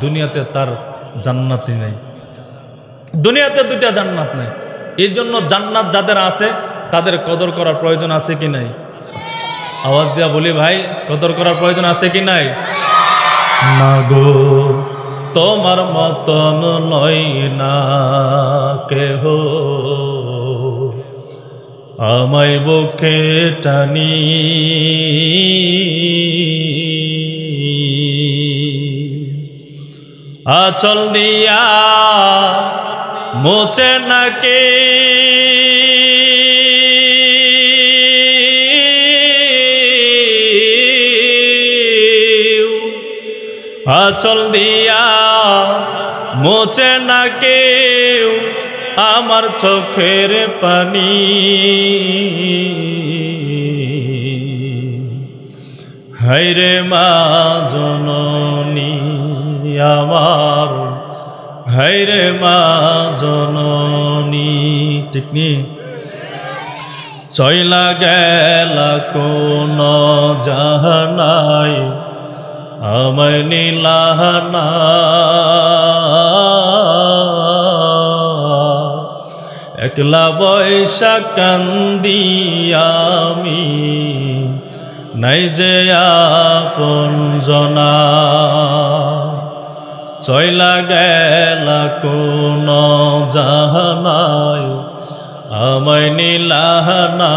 দুনিয়াতে তার জান্নাতই নেই। দুনিয়াতে 2টা জান্নাত নেই। এই জন্য জান্নাত যাদের আছে তাদের কদর করার প্রয়োজন আছে কি নাই? আওয়াজ দিয়া বলি ভাই, কদর করার প্রয়োজন আছে কি নাই? না গো, তোমার মতন নয় না কেহ, আমায় বুকে টানি আঁচল দিয়া মোচে নাকি আঁচল দিয়া মোচে না কেউ আমার চোখের পানি। হায়রে মা জননী আমার, হায়রে মা জননী। ঠিক নি? চইলা গেলা কোন জাহানাই আমায় নীলাহানা, একলা বৈশা কান্দি আমি, নাই যে আপন জনা। চইলা গেলা কোন জাহানাই আমায় নীলাহানা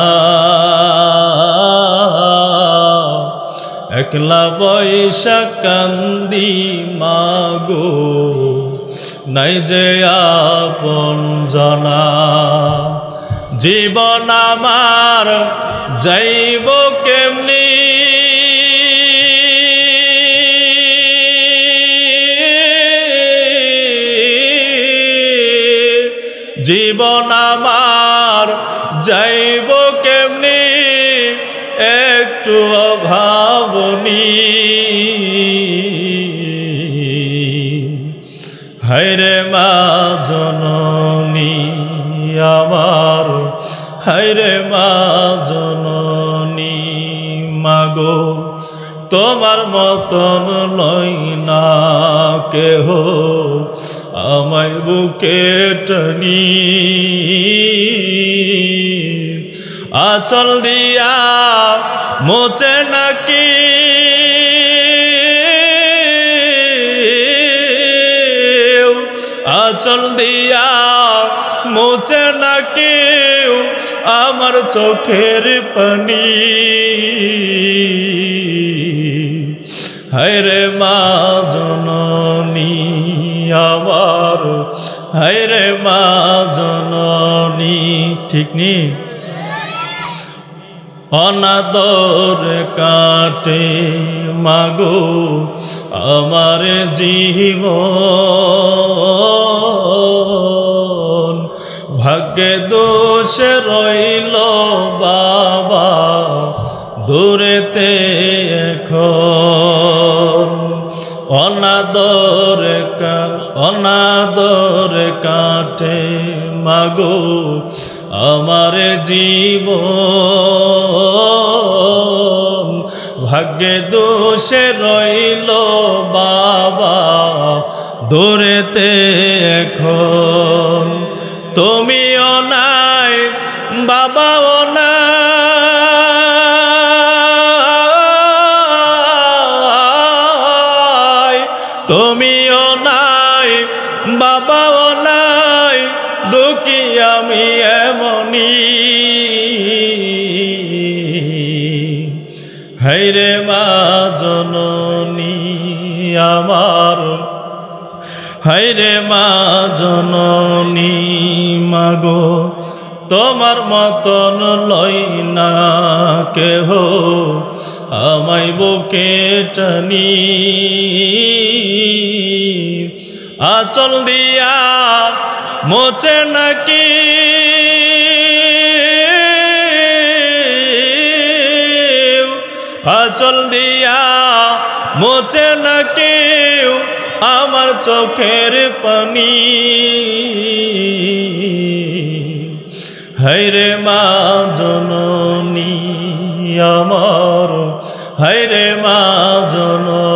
একলা বৈশা কান্দি মাগো নাই যে আপন জনা জীবন আমার যাইব কেমনি জীবন আমার যাইব কেমনি একটু অভাবনী হায়রে মা জননী আমার হায়রে মা জননী মাগো তোমার মতন লই না কেহ আমায় বুকে টানি আঁচল দিয়া মোচে নাকি আঁচল দিয়া মোচে নাকি আমার চোখের পানি হায়রে মা জননী আমার হায়রে মা জননী ঠিক নি অনাদর কাটে মাগো আমার জীবন ভাগ্যে দোষে রইল বাবা দূরেতে এখন অনাদর কাটে মাগো আমার জীবন ভাগ্যে দোষে রইল বাবা দূরেতে এখন তুমিও নাই বাবাও নাই তুমিও নাই বাবাও নাই দুঃখী আমি এমনি হায়রে মা জননী আমার হায়রে মা জননী মাগো তোমার মতন লই না কেহ আমায় বুকে টানি আঁচল দিয়া মোচে নাকি আঁচল দিয়া মোচে নাকি আমার চোখের পানি হায়রে মা জননী আমার হায়রে মা জননী